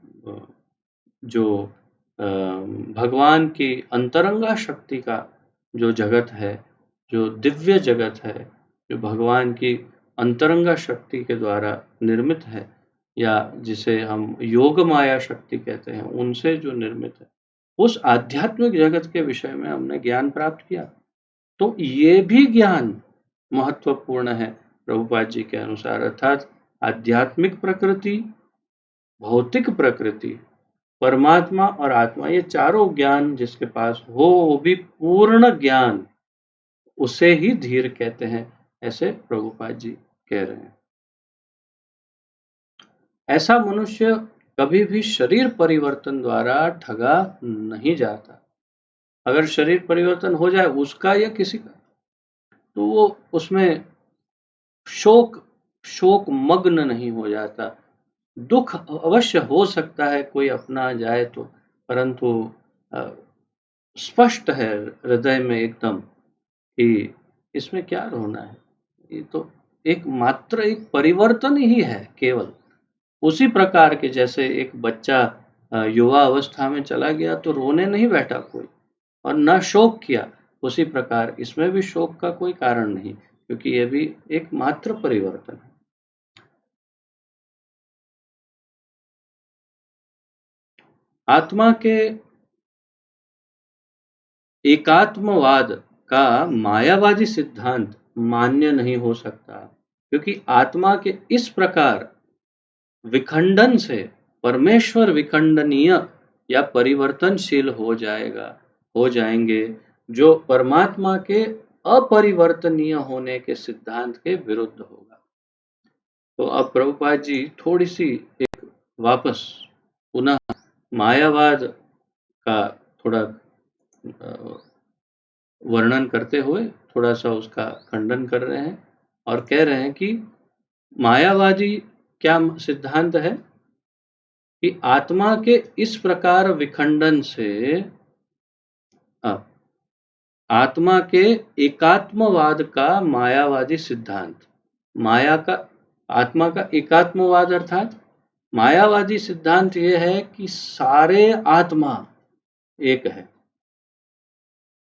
जो भगवान की अंतरंगा शक्ति का जो जगत है, जो दिव्य जगत है, जो भगवान की अंतरंगा शक्ति के द्वारा निर्मित है, या जिसे हम योग माया शक्ति कहते हैं, उनसे जो निर्मित है, उस आध्यात्मिक जगत के विषय में हमने ज्ञान प्राप्त किया। तो ये भी ज्ञान महत्वपूर्ण है प्रभुपाद जी के अनुसार, अर्थात आध्यात्मिक प्रकृति, भौतिक प्रकृति, परमात्मा और आत्मा, ये चारों ज्ञान जिसके पास हो, वो भी पूर्ण ज्ञान, उसे ही धीर कहते हैं, ऐसे प्रभुपाद जी कह रहे हैं। ऐसा मनुष्य कभी भी शरीर परिवर्तन द्वारा ठगा नहीं जाता। अगर शरीर परिवर्तन हो जाए उसका या किसी का, तो वो उसमें शोक मग्न नहीं हो जाता। दुख अवश्य हो सकता है कोई अपना जाए तो, परंतु स्पष्ट है हृदय में एकदम कि इसमें क्या रोना है, ये तो मात्र एक परिवर्तन ही है केवल। उसी प्रकार के जैसे एक बच्चा युवा अवस्था में चला गया तो रोने नहीं बैठा कोई और न शोक किया, उसी प्रकार इसमें भी शोक का कोई कारण नहीं, क्योंकि यह भी एक मात्र परिवर्तन है। आत्मा के एकात्मवाद का मायावादी सिद्धांत मान्य नहीं हो सकता, क्योंकि आत्मा के इस प्रकार विखंडन से परमेश्वर विखंडनीय या परिवर्तनशील हो जाएंगे, जो परमात्मा के अपरिवर्तनीय होने के सिद्धांत के विरुद्ध होगा। तो अब प्रभुपाद जी थोड़ी सी एक वापस पुनः मायावाद का थोड़ा वर्णन करते हुए थोड़ा सा उसका खंडन कर रहे हैं और कह रहे हैं कि मायावादी क्या सिद्धांत है कि आत्मा के इस प्रकार विखंडन से आत्मा के एकात्मवाद का मायावादी सिद्धांत, आत्मा का एकात्मवाद अर्थात मायावादी सिद्धांत यह है कि सारे आत्मा एक है।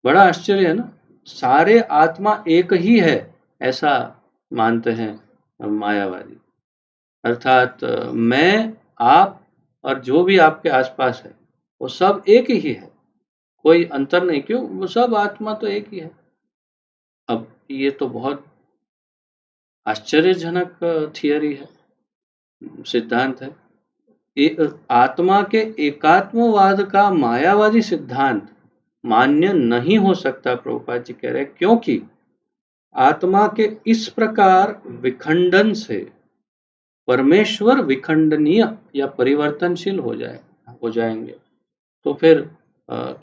बड़ा आश्चर्य है ना, सारे आत्मा एक ही है ऐसा मानते हैं मायावादी। अर्थात मैं, आप और जो भी आपके आसपास है वो सब एक ही है, कोई अंतर नहीं। क्यों? वो सब आत्मा तो एक ही है। अब ये तो बहुत आश्चर्यजनक थियरी है, सिद्धांत है। आत्मा के एकात्मवाद का मायावादी सिद्धांत मान्य नहीं हो सकता, प्रभुपाद जी कह रहे हैं, क्योंकि आत्मा के इस प्रकार विखंडन से परमेश्वर विखंडनीय या परिवर्तनशील हो जाएंगे। तो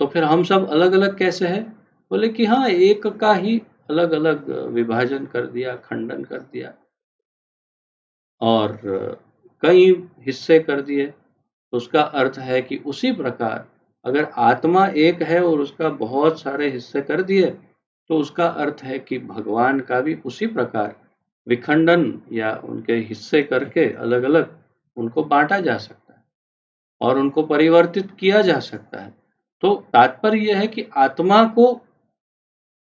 फिर हम सब अलग अलग कैसे हैं? बोले कि हाँ, एक का ही अलग अलग विभाजन कर दिया, खंडन कर दिया और कई हिस्से कर दिए। तो उसका अर्थ है कि उसी प्रकार अगर आत्मा एक है और उसका बहुत सारे हिस्से कर दिए, तो उसका अर्थ है कि भगवान का भी उसी प्रकार विखंडन या उनके हिस्से करके अलग अलग उनको बांटा जा सकता है और उनको परिवर्तित किया जा सकता है। तो तात्पर्य यह है कि आत्मा को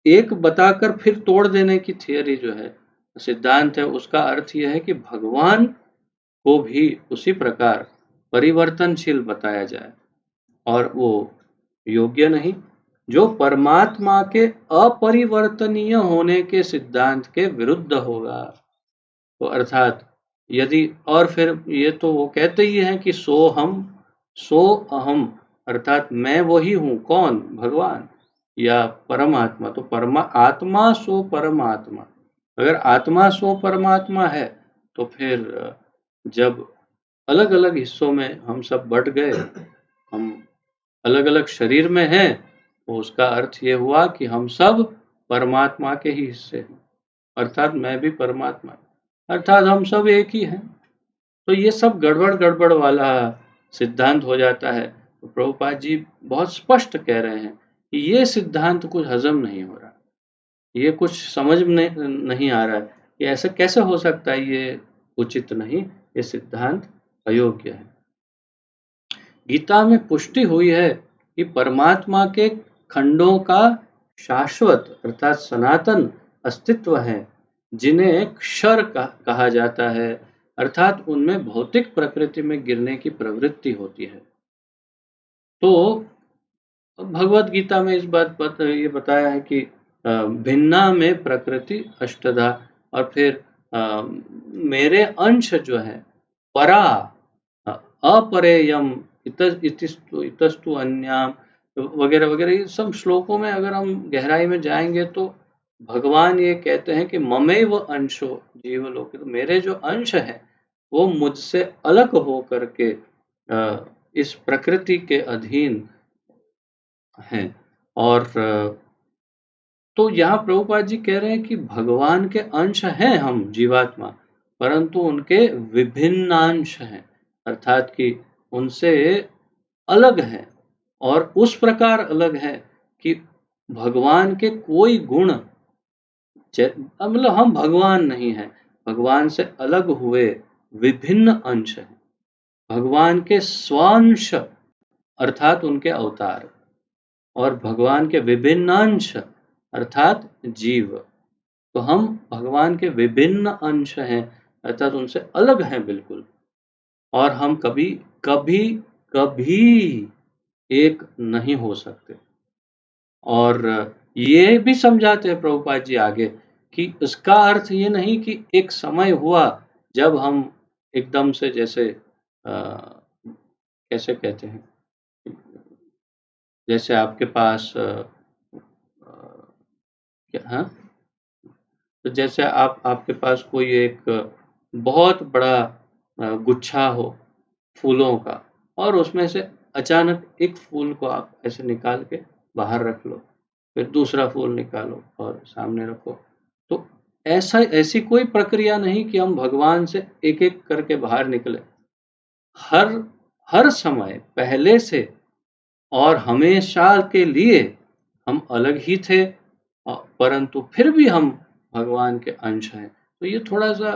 एक बताकर फिर तोड़ देने की थियरी जो है, सिद्धांत है, उसका अर्थ यह है कि भगवान को भी उसी प्रकार परिवर्तनशील बताया जाए और वो योग्य नहीं, जो परमात्मा के अपरिवर्तनीय होने के सिद्धांत के विरुद्ध होगा। तो अर्थात यदि, और फिर ये तो वो कहते ही हैं कि सो हम सो अहम, अर्थात मैं वही हूँ। कौन? भगवान या परमात्मा। तो आत्मा सो परमात्मा। अगर आत्मा सो परमात्मा है तो फिर जब अलग अलग हिस्सों में हम सब बट गए, हम अलग अलग शरीर में हैं, तो उसका अर्थ ये हुआ कि हम सब परमात्मा के ही हिस्से हैं, अर्थात मैं भी परमात्मा, अर्थात हम सब एक ही हैं। तो ये सब गड़बड़ गड़बड़ वाला सिद्धांत हो जाता है। तो प्रभुपाद जी बहुत स्पष्ट कह रहे हैं कि ये सिद्धांत कुछ हजम नहीं हो रहा, ये कुछ समझ में नहीं आ रहा है कि ऐसा कैसे हो सकता है, ये उचित नहीं, ये सिद्धांत अयोग्य है। गीता में पुष्टि हुई है कि परमात्मा के खंडों का शाश्वत अर्थात सनातन अस्तित्व है, जिन्हें क्षर कहा जाता है, अर्थात उनमें भौतिक प्रकृति में गिरने की प्रवृत्ति होती है। तो भगवत गीता में इस बात पर ये बताया है कि भिन्ना में प्रकृति अष्टधा, और फिर मेरे अंश जो है परा अपरेयम इतस्तु अन्याम वगैरह वगैरह, ये सब श्लोकों में अगर हम गहराई में जाएंगे तो भगवान ये कहते हैं कि ममेव अंशो जीवलोके, तो मेरे जो अंश है वो मुझसे अलग हो करके इस प्रकृति के अधीन हैं। और तो यहाँ प्रभुपाद जी कह रहे हैं कि भगवान के अंश हैं हम जीवात्मा, परंतु उनके विभिन्नांश हैं, अर्थात कि उनसे अलग हैं, और उस प्रकार अलग है कि भगवान के कोई गुण, मतलब हम भगवान नहीं हैं, भगवान से अलग हुए विभिन्न अंश हैं, भगवान के स्वांश अर्थात उनके अवतार, और भगवान के विभिन्न अंश अर्थात जीव। तो हम भगवान के विभिन्न अंश हैं, अर्थात उनसे अलग हैं बिल्कुल, और हम कभी कभी कभी एक नहीं हो सकते। और ये भी समझाते हैं प्रभुपाद जी आगे कि इसका अर्थ ये नहीं कि एक समय हुआ जब हम एकदम से, जैसे कैसे कहते हैं, जैसे आपके पास हाँ, तो जैसे आपके पास कोई एक बहुत बड़ा गुच्छा हो फूलों का, और उसमें से अचानक एक फूल को आप ऐसे निकाल के बाहर रख लो, फिर दूसरा फूल निकालो और सामने रखो। तो ऐसी कोई प्रक्रिया नहीं कि हम भगवान से एक एक करके बाहर निकले। हर हर समय पहले से और हमेशा के लिए हम अलग ही थे, परंतु फिर भी हम भगवान के अंश हैं। तो ये थोड़ा सा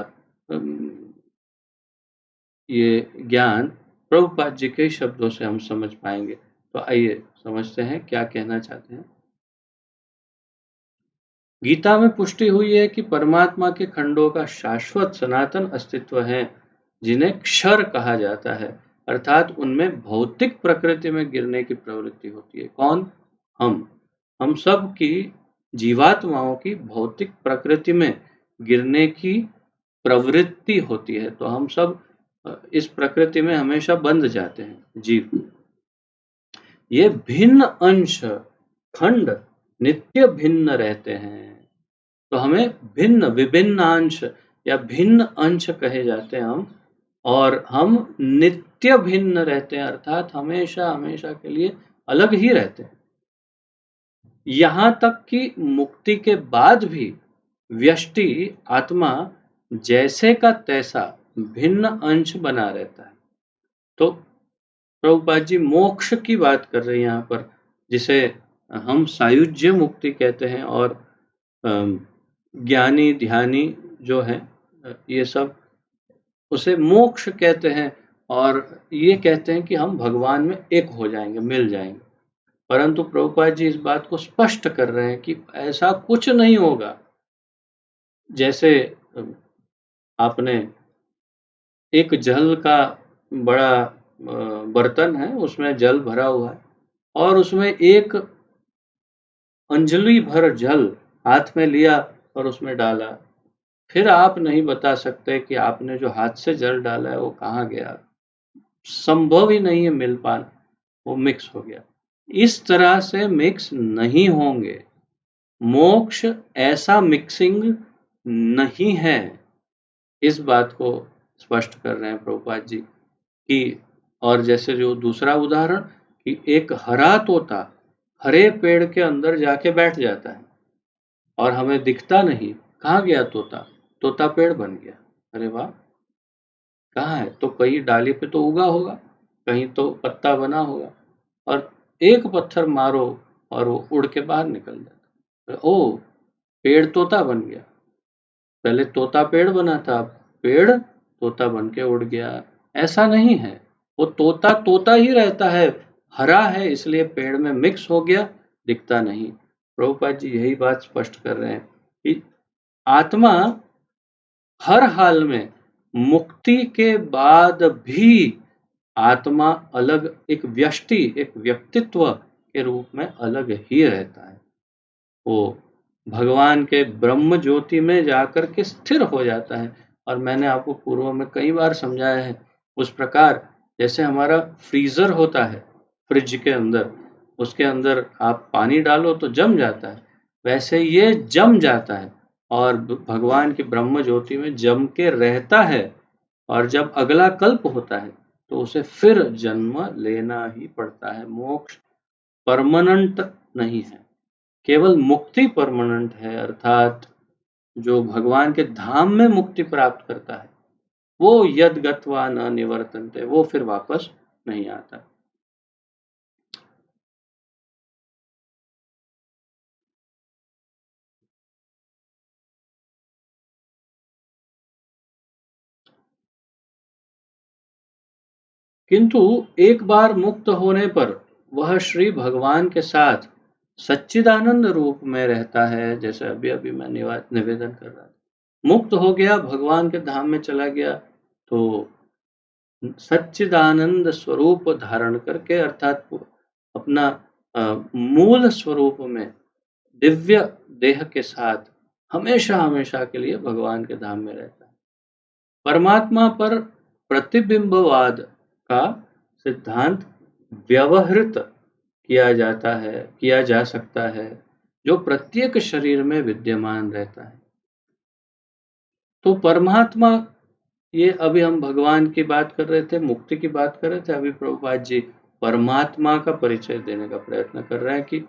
ये ज्ञान प्रभुपाद जी के शब्दों से हम समझ पाएंगे। तो आइए समझते हैं क्या कहना चाहते हैं। गीता में पुष्टि हुई है कि परमात्मा के खंडों का शाश्वत सनातन अस्तित्व है, जिन्हें क्षर कहा जाता है, अर्थात उनमें भौतिक प्रकृति में गिरने की प्रवृत्ति होती है। कौन? हम सब की जीवात्माओं की भौतिक प्रकृति में गिरने की प्रवृत्ति होती है, तो हम सब इस प्रकृति में हमेशा बंध जाते हैं जीव। ये भिन्न अंश खंड नित्य भिन्न रहते हैं, तो हमें भिन्न विभिन्न अंश या भिन्न अंश कहे जाते हैं हम, और हम नित्य भिन्न रहते हैं, अर्थात हमेशा हमेशा के लिए अलग ही रहते हैं। यहाँ तक कि मुक्ति के बाद भी व्यष्टि आत्मा जैसे का तैसा भिन्न अंश बना रहता है। तो प्रभुपाद जी मोक्ष की बात कर रहे हैं यहाँ पर, जिसे हम सायुज्य मुक्ति कहते हैं, और ज्ञानी ध्यानी जो है ये सब उसे मोक्ष कहते हैं, और ये कहते हैं कि हम भगवान में एक हो जाएंगे, मिल जाएंगे। परंतु प्रभुपाद जी इस बात को स्पष्ट कर रहे हैं कि ऐसा कुछ नहीं होगा। जैसे आपने एक जल का बड़ा बर्तन है, उसमें जल भरा हुआ है, और उसमें एक अंजलि भर जल हाथ में लिया और उसमें डाला, फिर आप नहीं बता सकते कि आपने जो हाथ से जल डाला है वो कहाँ गया, संभव ही नहीं है मिल पाना, वो मिक्स हो गया। इस तरह से मिक्स नहीं होंगे। मोक्ष ऐसा मिक्सिंग नहीं है। इस बात को स्पष्ट कर रहे हैं प्रभुपाद जी कि, और जैसे जो दूसरा उदाहरण कि एक हरा तोता हरे पेड़ के अंदर जाके बैठ जाता है और हमें दिखता नहीं, कहाँ गया तोता, तोता पेड़ बन गया। अरे वाह, कहाँ है, तो कहीं डाली पे तो उगा होगा, कहीं तो पत्ता बना होगा, और एक पत्थर मारो और वो उड़ के बाहर निकल जाता। ओ, पेड़ तोता बन गया। पहले तोता पेड़ बना था, पेड़ तोता बन के उड़ गया। ऐसा नहीं है, वो तोता तोता ही रहता है, हरा है इसलिए पेड़ में मिक्स हो गया, दिखता नहीं। प्रभुपाद जी यही बात स्पष्ट कर रहे हैं कि आत्मा हर हाल में, मुक्ति के बाद भी आत्मा अलग, एक व्यष्टि, एक व्यक्तित्व के रूप में अलग ही रहता है। वो भगवान के ब्रह्म ज्योति में जाकर के स्थिर हो जाता है। और मैंने आपको पूर्व में कई बार समझाया है, उस प्रकार जैसे हमारा फ्रीजर होता है, फ्रिज के अंदर, उसके अंदर आप पानी डालो तो जम जाता है, वैसे ये जम जाता है और भगवान की ब्रह्म ज्योति में जम के रहता है। और जब अगला कल्प होता है तो उसे फिर जन्म लेना ही पड़ता है। मोक्ष परमानेंट नहीं है, केवल मुक्ति परमानेंट है, अर्थात जो भगवान के धाम में मुक्ति प्राप्त करता है वो यद गत्वा न निवर्तन्ते, वो फिर वापस नहीं आता। किंतु एक बार मुक्त होने पर वह श्री भगवान के साथ सच्चिदानंद रूप में रहता है। जैसे अभी अभी मैं निवेदन कर रहा था, मुक्त हो गया, भगवान के धाम में चला गया, तो सच्चिदानंद स्वरूप धारण करके, अर्थात अपना मूल स्वरूप में दिव्य देह के साथ हमेशा हमेशा के लिए भगवान के धाम में रहता है। परमात्मा पर प्रतिबिंबवाद का सिद्धांत व्यवहृत किया जा सकता है, जो प्रत्येक शरीर में विद्यमान रहता है। तो परमात्मा, ये अभी हम भगवान की बात कर रहे थे, मुक्ति की बात कर रहे थे, अभी प्रभुपाद जी परमात्मा का परिचय देने का प्रयत्न कर रहे हैं कि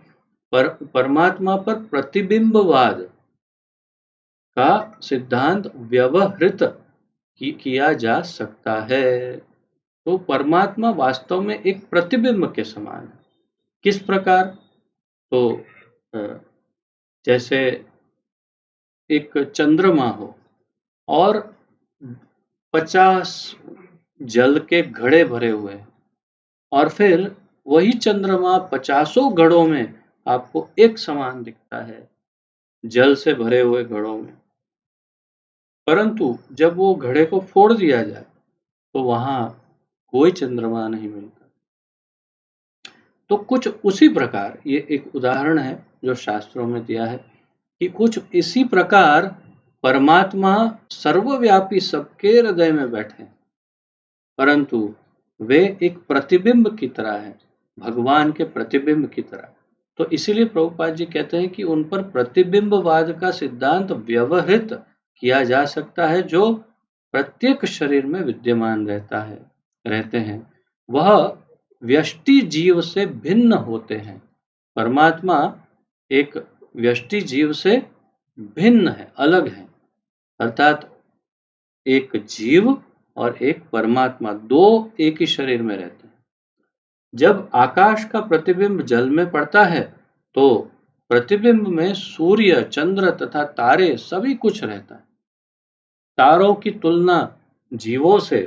परमात्मा पर प्रतिबिंबवाद का सिद्धांत व्यवहृत किया जा सकता है। तो परमात्मा वास्तव में एक प्रतिबिंब के समान है। किस प्रकार, तो जैसे एक चंद्रमा हो और 50 जल के घड़े भरे हुए हैं, और फिर वही चंद्रमा 50 घड़ों में आपको एक समान दिखता है, जल से भरे हुए घड़ों में। परंतु जब वो घड़े को फोड़ दिया जाए तो वहां कोई चंद्रमा नहीं मिलता। तो कुछ उसी प्रकार, ये एक उदाहरण है जो शास्त्रों में दिया है कि कुछ इसी प्रकार परमात्मा सर्वव्यापी सबके हृदय में बैठे, परंतु वे एक प्रतिबिंब की तरह है, भगवान के प्रतिबिंब की तरह। तो इसीलिए प्रभुपाद जी कहते हैं कि उन पर प्रतिबिंबवाद का सिद्धांत व्यवहृत किया जा सकता है, जो प्रत्येक शरीर में विद्यमान रहते हैं। वह व्यष्टि जीव से भिन्न होते हैं। परमात्मा एक व्यष्टि जीव से भिन्न है, अलग है। अर्थात एक जीव और एक परमात्मा, दो एक ही शरीर में रहते हैं। जब आकाश का प्रतिबिंब जल में पड़ता है तो प्रतिबिंब में सूर्य, चंद्र तथा तारे सभी कुछ रहता है। तारों की तुलना जीवों से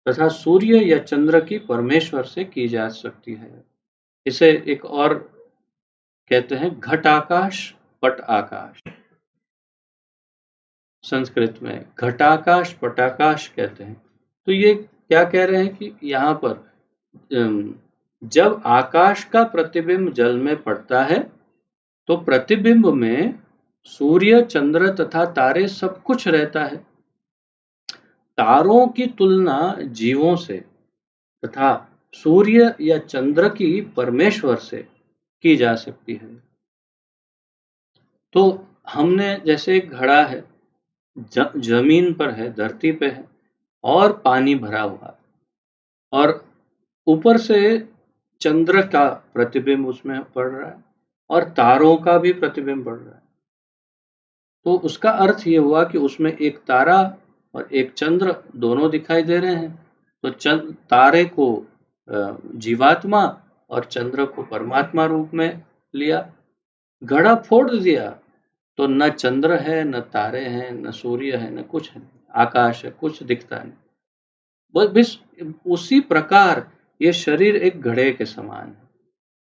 तथा सूर्य या चंद्र की परमेश्वर से की जा सकती है। इसे एक और कहते हैं घट आकाश, पट आकाश। संस्कृत में घटाकाश, पटाकाश कहते हैं। तो ये क्या कह रहे हैं कि यहाँ पर जब आकाश का प्रतिबिंब जल में पड़ता है तो प्रतिबिंब में सूर्य, चंद्र तथा तारे सब कुछ रहता है। तारों की तुलना जीवों से तथा सूर्य या चंद्र की परमेश्वर से की जा सकती है। तो हमने जैसे एक घड़ा है, जमीन पर है, धरती पे है और पानी भरा हुआ है, और ऊपर से चंद्र का प्रतिबिंब उसमें पड़ रहा है और तारों का भी प्रतिबिंब पड़ रहा है। तो उसका अर्थ ये हुआ कि उसमें एक तारा और एक चंद्र दोनों दिखाई दे रहे हैं। तो तारे को जीवात्मा और चंद्र को परमात्मा रूप में लिया। घड़ा फोड़ दिया तो न चंद्र है, न तारे हैं, न सूर्य है, न कुछ है, आकाश है, कुछ दिखता नहीं। बस उसी प्रकार ये शरीर एक घड़े के समान है।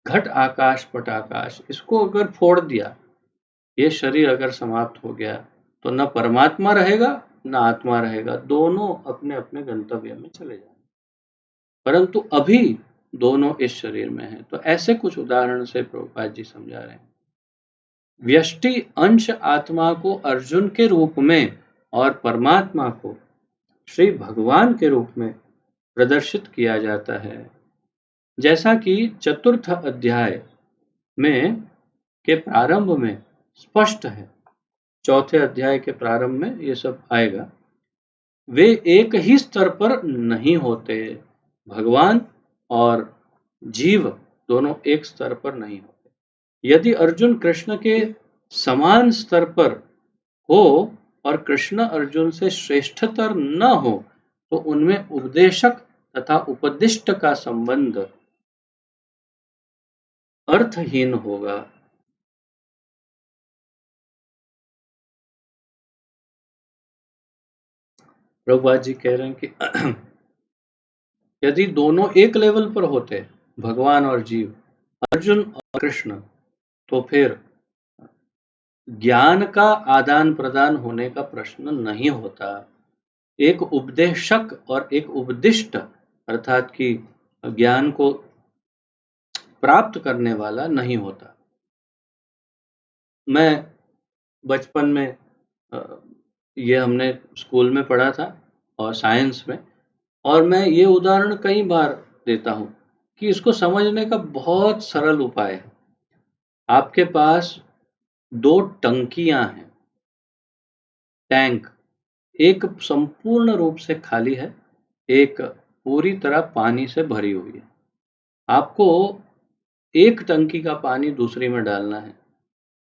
घट आकाश, पट आकाश, इसको अगर फोड़ दिया, ये शरीर अगर समाप्त हो गया तो न परमात्मा रहेगा न आत्मा रहेगा, दोनों अपने अपने गंतव्य में चले जाएंगे। परंतु अभी दोनों इस शरीर में हैं। तो ऐसे कुछ उदाहरण से प्रभुपाद जी समझा रहे हैं। व्यष्टि अंश आत्मा को अर्जुन के रूप में और परमात्मा को श्री भगवान के रूप में प्रदर्शित किया जाता है। जैसा कि चतुर्थ अध्याय में के प्रारंभ में स्पष्ट है, चौथे अध्याय के प्रारंभ में ये सब आएगा। वे एक ही स्तर पर नहीं होते। भगवान और जीव दोनों एक स्तर पर नहीं होते। यदि अर्जुन कृष्ण के समान स्तर पर हो और कृष्ण अर्जुन से श्रेष्ठतर न हो तो उनमें उपदेशक तथा उपदिष्ट का संबंध अर्थहीन होगा। प्रभुपाद जी कह रहे हैं कि यदि दोनों एक लेवल पर होते, भगवान और जीव, अर्जुन और कृष्ण, तो फिर ज्ञान का आदान प्रदान होने का प्रश्न नहीं होता। एक उपदेशक और एक उपदिष्ट अर्थात कि ज्ञान को प्राप्त करने वाला नहीं होता। मैं बचपन में ये हमने स्कूल में पढ़ा था और साइंस में, और मैं ये उदाहरण कई बार देता हूँ कि इसको समझने का बहुत सरल उपाय है। आपके पास दो टंकियां हैं, टैंक, एक संपूर्ण रूप से खाली है, एक पूरी तरह पानी से भरी हुई है। आपको एक टंकी का पानी दूसरी में डालना है।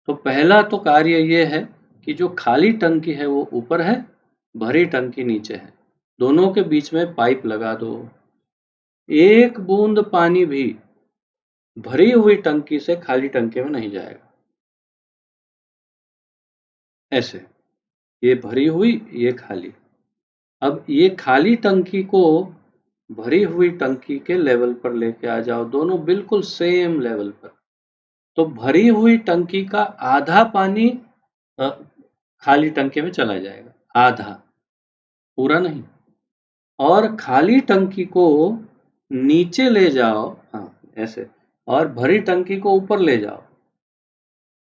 तो पहला तो कार्य ये है कि जो खाली टंकी है वो ऊपर है, भरी टंकी नीचे है, दोनों के बीच में पाइप लगा दो। एक बूंद पानी भी भरी हुई टंकी से खाली टंकी में नहीं जाएगा। ऐसे ये भरी हुई, ये खाली। अब ये खाली टंकी को भरी हुई टंकी के लेवल पर लेके आ जाओ, दोनों बिल्कुल सेम लेवल पर। तो भरी हुई टंकी का आधा पानी खाली टंकी में चला जाएगा, आधा, पूरा नहीं। और खाली टंकी को नीचे ले जाओ, हाँ ऐसे, और भरी टंकी को ऊपर ले जाओ,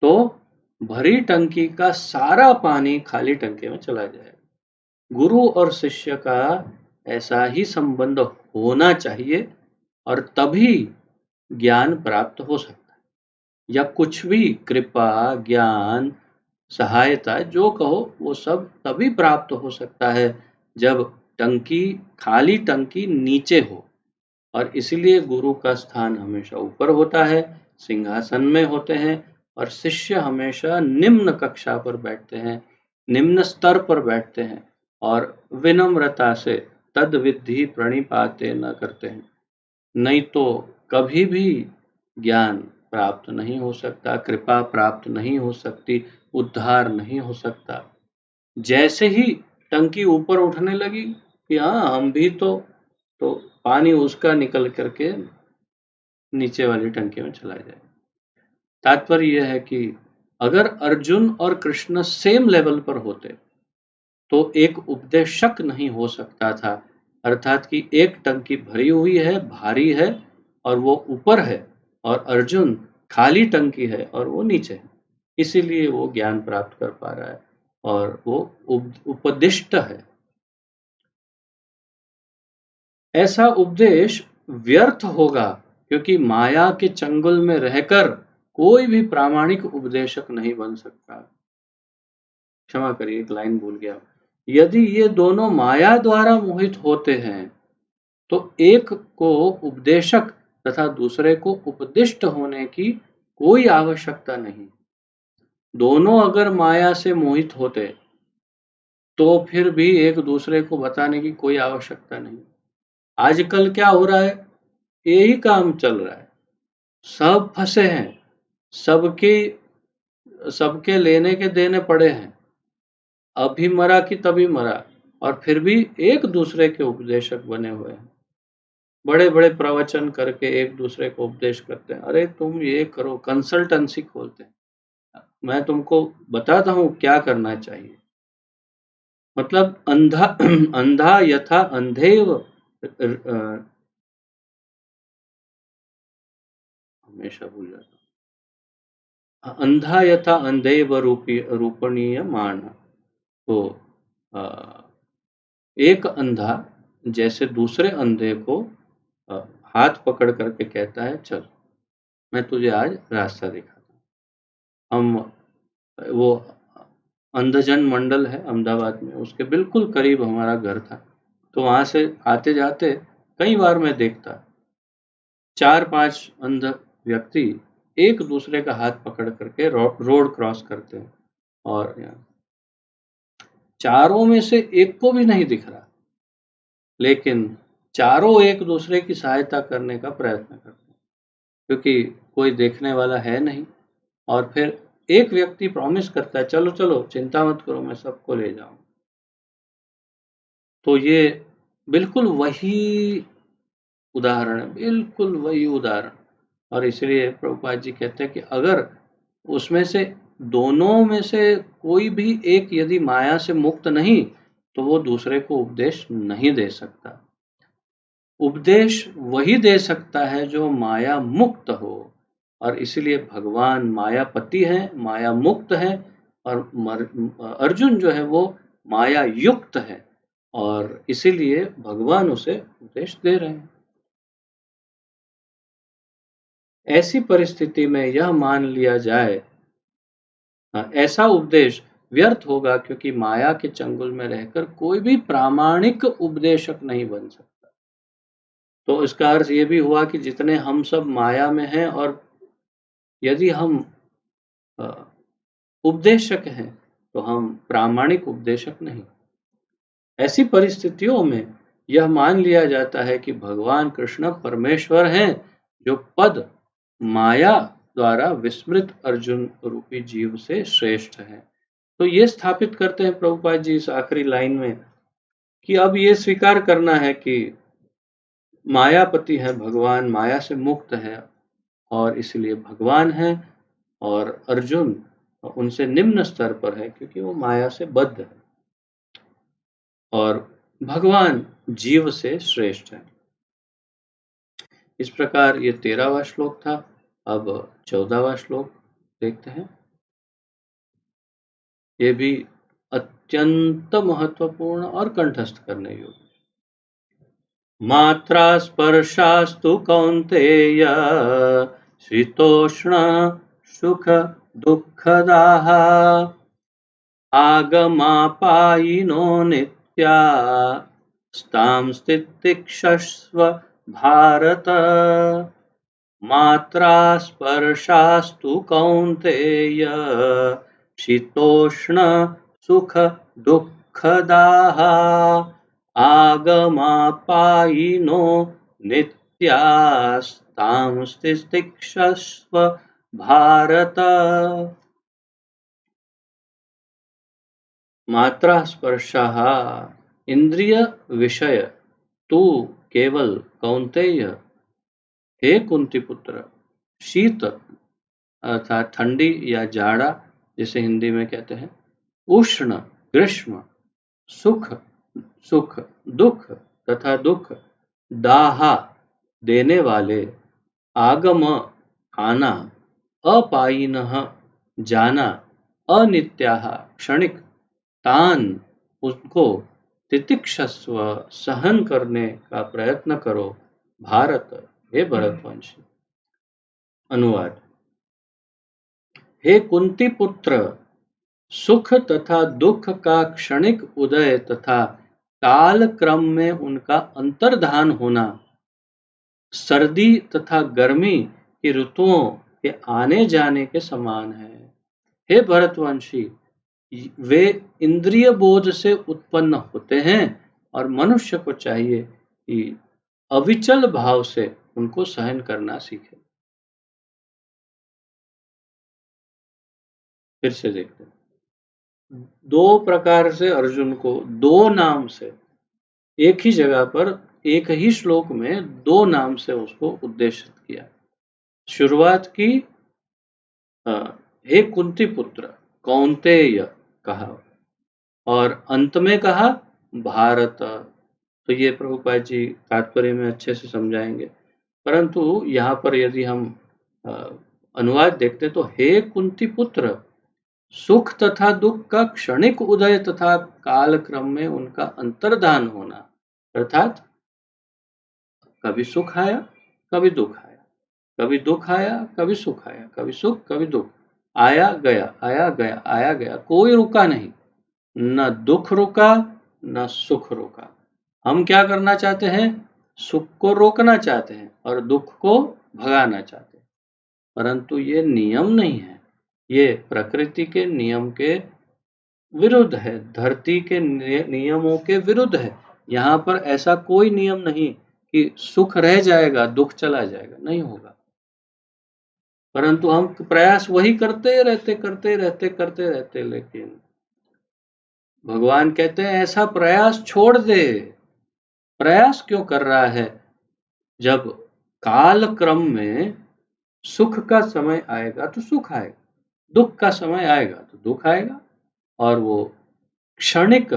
तो भरी टंकी का सारा पानी खाली टंकी में चला जाएगा। गुरु और शिष्य का ऐसा ही संबंध होना चाहिए और तभी ज्ञान प्राप्त हो सकता है। या कुछ भी कृपा, ज्ञान, सहायता जो कहो वो सब तभी प्राप्त हो सकता है जब खाली टंकी नीचे हो। और इसलिए गुरु का स्थान हमेशा ऊपर होता है, सिंहासन में होते हैं, और शिष्य हमेशा निम्न कक्षा पर बैठते हैं, निम्न स्तर पर बैठते हैं और विनम्रता से तद विद्धि प्रणिपाते न करते हैं। नहीं तो कभी भी ज्ञान प्राप्त नहीं हो सकता, कृपा प्राप्त नहीं हो सकती, उद्धार नहीं हो सकता। जैसे ही टंकी ऊपर उठने लगी कि हाँ हम भी तो पानी उसका निकल करके नीचे वाली टंकी में चला जाए। तात्पर्य यह है कि अगर अर्जुन और कृष्ण सेम लेवल पर होते तो एक उपदेशक नहीं हो सकता था, अर्थात कि एक टंकी भरी हुई है, भारी है और वो ऊपर है, और अर्जुन खाली टंकी है और वो नीचे है, इसीलिए वो ज्ञान प्राप्त कर पा रहा है और वो उपदिष्ट है। ऐसा उपदेश व्यर्थ होगा क्योंकि माया के चंगुल में रहकर कोई भी प्रामाणिक उपदेशक नहीं बन सकता। क्षमा करिए, एक लाइन भूल गया। यदि ये दोनों माया द्वारा मोहित होते हैं तो एक को उपदेशक तथा दूसरे को उपदिष्ट होने की कोई आवश्यकता नहीं। दोनों अगर माया से मोहित होते तो फिर भी एक दूसरे को बताने की कोई आवश्यकता नहीं। आजकल क्या हो रहा है, यही काम चल रहा है। सब फंसे हैं, सबके सबके लेने के देने पड़े हैं, अभी मरा कि तभी मरा, और फिर भी एक दूसरे के उपदेशक बने हुए हैं। बड़े बड़े प्रवचन करके एक दूसरे को उपदेश करते हैं। अरे तुम ये करो, कंसल्टेंसी खोलते हैं, मैं तुमको बताता हूँ क्या करना चाहिए। मतलब अंधा अंधा यथा अंधेव, हमेशा भूल जाता हूँ, अंधा यथा अंधेव रूपणीय मान। तो एक अंधा जैसे दूसरे अंधे को अ, हाथ पकड़ करके कहता है, चल मैं तुझे आज रास्ता दिखाता हूँ। हम वो अंधजन मंडल है अहमदाबाद में, उसके बिल्कुल करीब हमारा घर था। तो वहां से आते जाते कई बार मैं देखता 4-5 अंध व्यक्ति एक दूसरे का हाथ पकड़ करके रोड क्रॉस करते हैं, और चारों में से एक को भी नहीं दिख रहा, लेकिन चारों एक दूसरे की सहायता करने का प्रयत्न करते हैं क्योंकि कोई देखने वाला है नहीं। और फिर एक व्यक्ति प्रॉमिस करता है, चलो चलो चिंता मत करो, मैं सबको ले जाऊं। तो ये बिल्कुल वही उदाहरण है, बिल्कुल वही उदाहरण। और इसलिए प्रभुपाद जी कहते हैं कि अगर उसमें से दोनों में से कोई भी एक यदि माया से मुक्त नहीं तो वो दूसरे को उपदेश नहीं दे सकता। उपदेश वही दे सकता है जो माया मुक्त हो, और इसलिए भगवान मायापति हैं, माया मुक्त है, और अर्जुन जो है वो माया युक्त है, और इसीलिए भगवान उसे उपदेश दे रहे हैं। ऐसी परिस्थिति में यह मान लिया जाए, ऐसा उपदेश व्यर्थ होगा क्योंकि माया के चंगुल में रहकर कोई भी प्रामाणिक उपदेशक नहीं बन सकता। तो इसका अर्थ ये भी हुआ कि जितने हम सब माया में हैं, और यदि हम उपदेशक हैं तो हम प्रामाणिक उपदेशक नहीं। ऐसी परिस्थितियों में यह मान लिया जाता है कि भगवान कृष्ण परमेश्वर हैं, जो पद माया द्वारा विस्मृत अर्जुन रूपी जीव से श्रेष्ठ है। तो ये स्थापित करते हैं प्रभुपाद जी इस आखिरी लाइन में कि अब ये स्वीकार करना है कि मायापति है भगवान, माया से मुक्त है और इसलिए भगवान है, और अर्जुन उनसे निम्न स्तर पर है क्योंकि वो माया से बद्ध है, और भगवान जीव से श्रेष्ठ है। इस प्रकार ये 13वां श्लोक था। अब 14वां श्लोक देखते हैं। ये भी अत्यंत महत्वपूर्ण और कंठस्थ करने योग्य। मात्रा स्पर्शास्तु कौन्तेय शीतोष्ण सुख दुःखदाः आगमापायिनो नित्या स्तांस्तितिक्षस्व भारत मात्रा स्पर्शास्तु कौन्तेय शीतोष्ण सुख दुःखदाः आगमापायिनो नित्यास्तांस्तितिक्षस्व भारत। मात्रा स्पर्शः इंद्रिय विषय तू केवल कौन्तेय हे कुंती पुत्र शीत अर्थात ठंडी या जाड़ा जिसे हिंदी में कहते हैं, उष्ण ग्रीष्म, सुख सुख दुख तथा दुख, दाहा देने वाले, आगम आना, अपायिनः जाना, अनित्याः क्षणिक, तान उनको, तितिक्षस्व सहन करने का प्रयत्न करो भारत हे भरतवंशी। अनुवाद। हे कुंती पुत्र, सुख तथा दुख का क्षणिक उदय तथा काल क्रम में उनका अंतर्धान होना सर्दी तथा गर्मी की ऋतुओं के आने जाने के समान है। हे भरतवंशी, वे इंद्रिय बोध से उत्पन्न होते हैं और मनुष्य को चाहिए कि अविचल भाव से उनको सहन करना सीखे। फिर से देखते हैं, दो प्रकार से अर्जुन को दो नाम से एक ही जगह पर एक ही श्लोक में दो नाम से उसको उद्देशित किया। शुरुआत की हे कुंती पुत्र कौन्तेय कहा और अंत में कहा भारत। तो ये प्रभुपाद जी तात्पर्य में अच्छे से समझाएंगे, परंतु यहाँ पर यदि हम अनुवाद देखते तो हे कुंती पुत्र, सुख तथा दुख का क्षणिक उदय तथा काल क्रम में उनका अंतर्धान होना, अर्थात कभी सुख आया कभी दुख आया, कभी दुख आया कभी सुख आया, कभी सुख कभी दुख, आया गया आया गया आया गया, कोई रुका नहीं, न दुख रुका न सुख रुका। हम क्या करना चाहते हैं? सुख को रोकना चाहते हैं और दुख को भगाना चाहते हैं, परंतु ये नियम नहीं है, ये प्रकृति के नियम के विरुद्ध है, धरती के नियमों के विरुद्ध है। यहाँ पर ऐसा कोई नियम नहीं कि सुख रह जाएगा दुख चला जाएगा, नहीं होगा, परंतु हम प्रयास वही करते रहते, लेकिन भगवान कहते हैं ऐसा प्रयास छोड़ दे। प्रयास क्यों कर रहा है? जब काल क्रम में सुख का समय आएगा तो सुख आएगा, दुख का समय आएगा तो दुख आएगा, और वो क्षणिक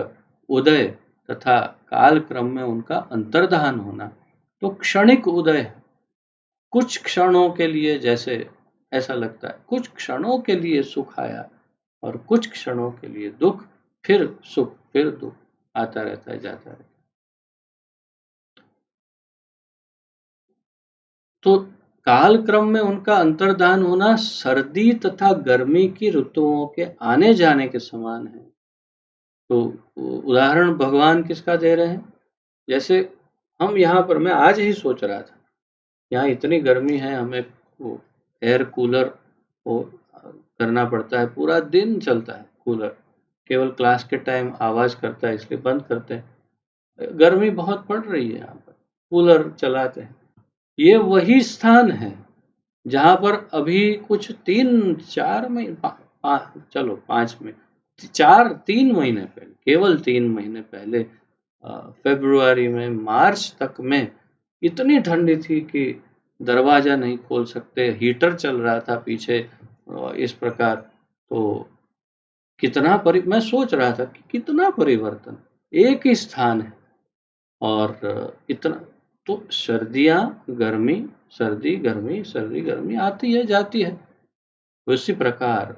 उदय तथा काल क्रम में उनका अंतर्धान होना तो क्षणिक उदय है। कुछ क्षणों के लिए जैसे ऐसा लगता है, कुछ क्षणों के लिए सुख आया और कुछ क्षणों के लिए दुख, फिर सुख फिर दुख आता रहता है, जाता रहता है। तो काल क्रम में उनका अंतर्धान होना सर्दी तथा गर्मी की ऋतुओं के आने जाने के समान है। तो उदाहरण भगवान किसका दे रहे हैं? जैसे हम यहाँ पर, मैं आज ही सोच रहा था, यहाँ इतनी गर्मी है, हमें वो एयर कूलर वो करना पड़ता है, पूरा दिन चलता है कूलर, केवल क्लास के टाइम आवाज करता है इसलिए बंद करते हैं। गर्मी बहुत पड़ रही है, यहाँ पर कूलर चलाते हैं। ये वही स्थान है जहां पर अभी कुछ 3-4 महीने, चलो 5 में 3 महीने पहले, केवल 3 महीने पहले फरवरी में, मार्च तक में इतनी ठंडी थी कि दरवाजा नहीं खोल सकते, हीटर चल रहा था पीछे, इस प्रकार। तो कितना मैं सोच रहा था कि कितना परिवर्तन, एक ही स्थान है और इतना। तो सर्दियां गर्मी, सर्दी गर्मी, सर्दी गर्मी आती है जाती है। उसी प्रकार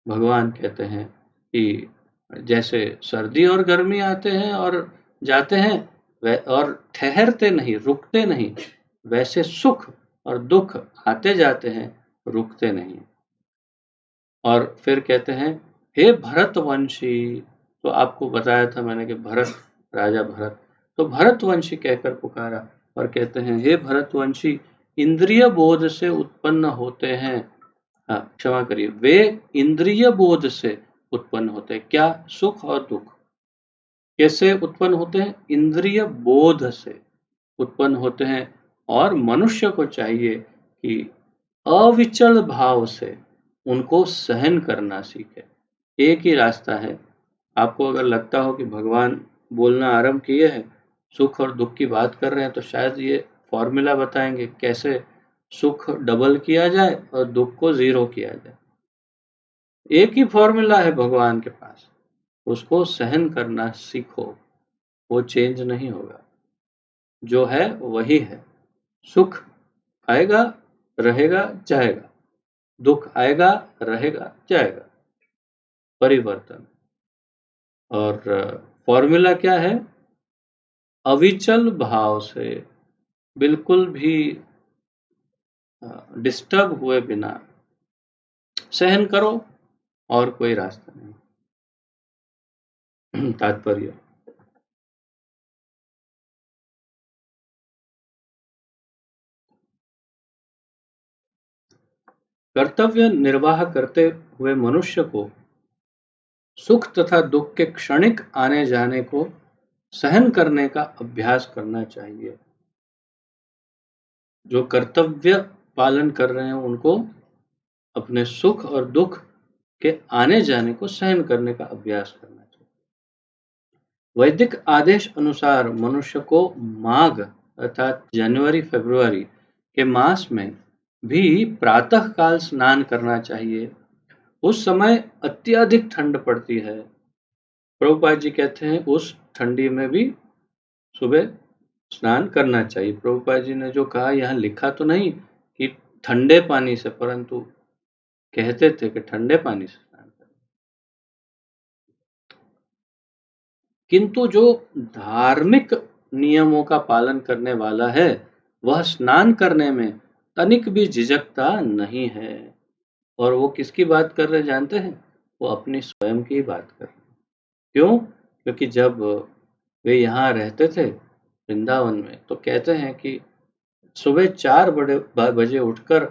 भगवान कहते हैं कि जैसे सर्दी और गर्मी आते हैं और जाते हैं और ठहरते नहीं, रुकते नहीं, वैसे सुख और दुख आते जाते हैं, रुकते नहीं। और फिर कहते हैं हे भरतवंशी। तो आपको बताया था मैंने कि भरत, राजा भरत, तो भरतवंशी कहकर पुकारा और कहते हैं हे भरतवंशी, इंद्रिय बोध से उत्पन्न होते हैं। हाँ, क्षमा करिए, वे इंद्रिय बोध से उत्पन्न होते हैं। क्या? सुख और दुख। कैसे उत्पन्न होते हैं? इंद्रिय बोध से उत्पन्न होते हैं। और मनुष्य को चाहिए कि अविचल भाव से उनको सहन करना सीखे। एक ही रास्ता है। आपको अगर लगता हो कि भगवान बोलना आरंभ किए हैं, सुख और दुख की बात कर रहे हैं, तो शायद ये फॉर्मूला बताएंगे कैसे सुख डबल किया जाए और दुख को जीरो किया जाए। एक ही फॉर्मूला है भगवान के पास, उसको सहन करना सीखो, वो चेंज नहीं होगा, जो है वही है। सुख आएगा, रहेगा, जाएगा, दुख आएगा, रहेगा, जाएगा, परिवर्तन। और फॉर्मूला क्या है? अविचल भाव से, बिल्कुल भी डिस्टर्ब हुए बिना सहन करो, और कोई रास्ता नहीं। तात्पर्य, कर्तव्य निर्वाह करते हुए मनुष्य को सुख तथा दुख के क्षणिक आने जाने को सहन करने का अभ्यास करना चाहिए। जो कर्तव्य पालन कर रहे हैं उनको अपने सुख और दुख के आने जाने को सहन करने का अभ्यास करना चाहिए। वैदिक आदेश अनुसार मनुष्य को माघ अर्थात जनवरी फरवरी के मास में भी प्रातः काल स्नान करना चाहिए। उस समय अत्यधिक ठंड पड़ती है। प्रभुपाद जी कहते हैं उस ठंडी में भी सुबह स्नान करना चाहिए। प्रभुपाद जी ने जो कहा यहाँ लिखा तो नहीं कि ठंडे पानी से, परंतु कहते थे कि ठंडे पानी से स्नान करें। किंतु जो धार्मिक नियमों का पालन करने वाला है वह स्नान करने में तनिक भी झिझकता नहीं है। और वो किसकी बात कर रहे जानते हैं? वो अपनी स्वयं की बात कर रहे हैं। क्यों? क्योंकि जब वे यहाँ रहते थे वृंदावन में, तो कहते हैं कि सुबह 4 बजे उठकर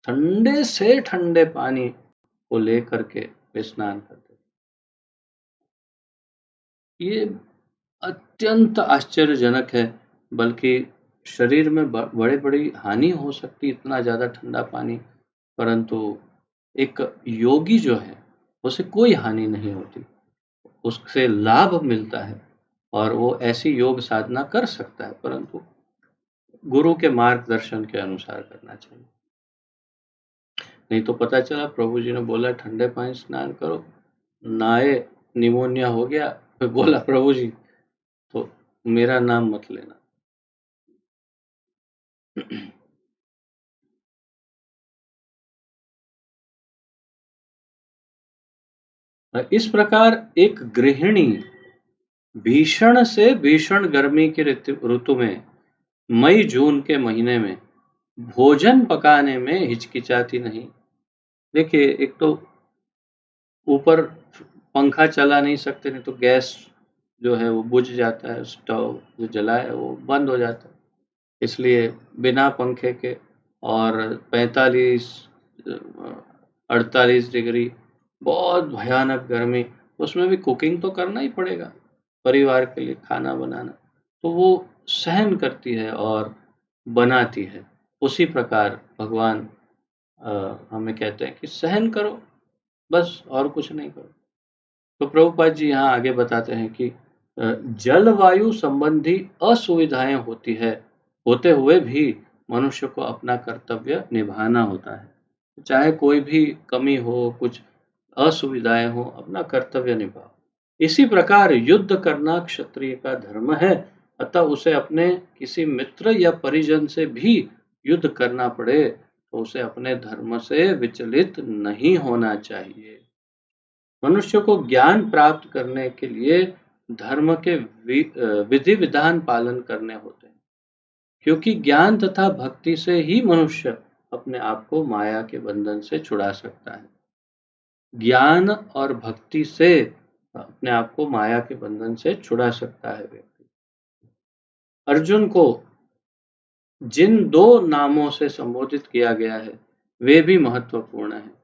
ठंडे से ठंडे पानी को लेकर के वे स्नान करते थे। ये अत्यंत आश्चर्यजनक है, बल्कि शरीर में बड़े बड़ी हानि हो सकती इतना ज़्यादा ठंडा पानी, परंतु एक योगी जो है उसे कोई हानि नहीं होती, उससे लाभ मिलता है और वो ऐसी योग साधना कर सकता है, परंतु गुरु के मार्गदर्शन के अनुसार करना चाहिए। नहीं तो पता चला प्रभु जी ने बोला ठंडे पानी स्नान करो, नहाए निमोनिया हो गया, फिर बोला प्रभु जी तो मेरा नाम मत लेना। इस प्रकार एक गृहिणी भीषण से भीषण गर्मी के ऋतु में मई जून के महीने में भोजन पकाने में हिचकिचाती नहीं। देखिए, एक तो ऊपर पंखा चला नहीं सकते, नहीं तो गैस जो है वो बुझ जाता है, स्टोव जो जला है वो बंद हो जाता है। इसलिए बिना पंखे के और 45 48 डिग्री बहुत भयानक गर्मी, उसमें भी कुकिंग तो करना ही पड़ेगा, परिवार के लिए खाना बनाना, तो वो सहन करती है और बनाती है। उसी प्रकार भगवान हमें कहते हैं कि सहन करो, बस और कुछ नहीं करो। तो प्रभुपाद जी यहाँ आगे बताते हैं कि जलवायु संबंधी असुविधाएं होती है, होते हुए भी मनुष्य को अपना कर्तव्य निभाना होता है। चाहे कोई भी कमी हो, कुछ असुविधाएं हो, अपना कर्तव्य निभाओ। इसी प्रकार युद्ध करना क्षत्रिय का धर्म है, अतः उसे अपने किसी मित्र या परिजन से भी युद्ध करना पड़े तो उसे अपने धर्म से विचलित नहीं होना चाहिए। मनुष्य को ज्ञान प्राप्त करने के लिए धर्म के विधि विधान पालन करने होते हैं, क्योंकि ज्ञान तथा भक्ति से ही मनुष्य अपने आप को माया के बंधन से छुड़ा सकता है। ज्ञान और भक्ति से अपने आप को माया के बंधन से छुड़ा सकता है व्यक्ति। अर्जुन को जिन दो नामों से संबोधित किया गया है वे भी महत्वपूर्ण हैं।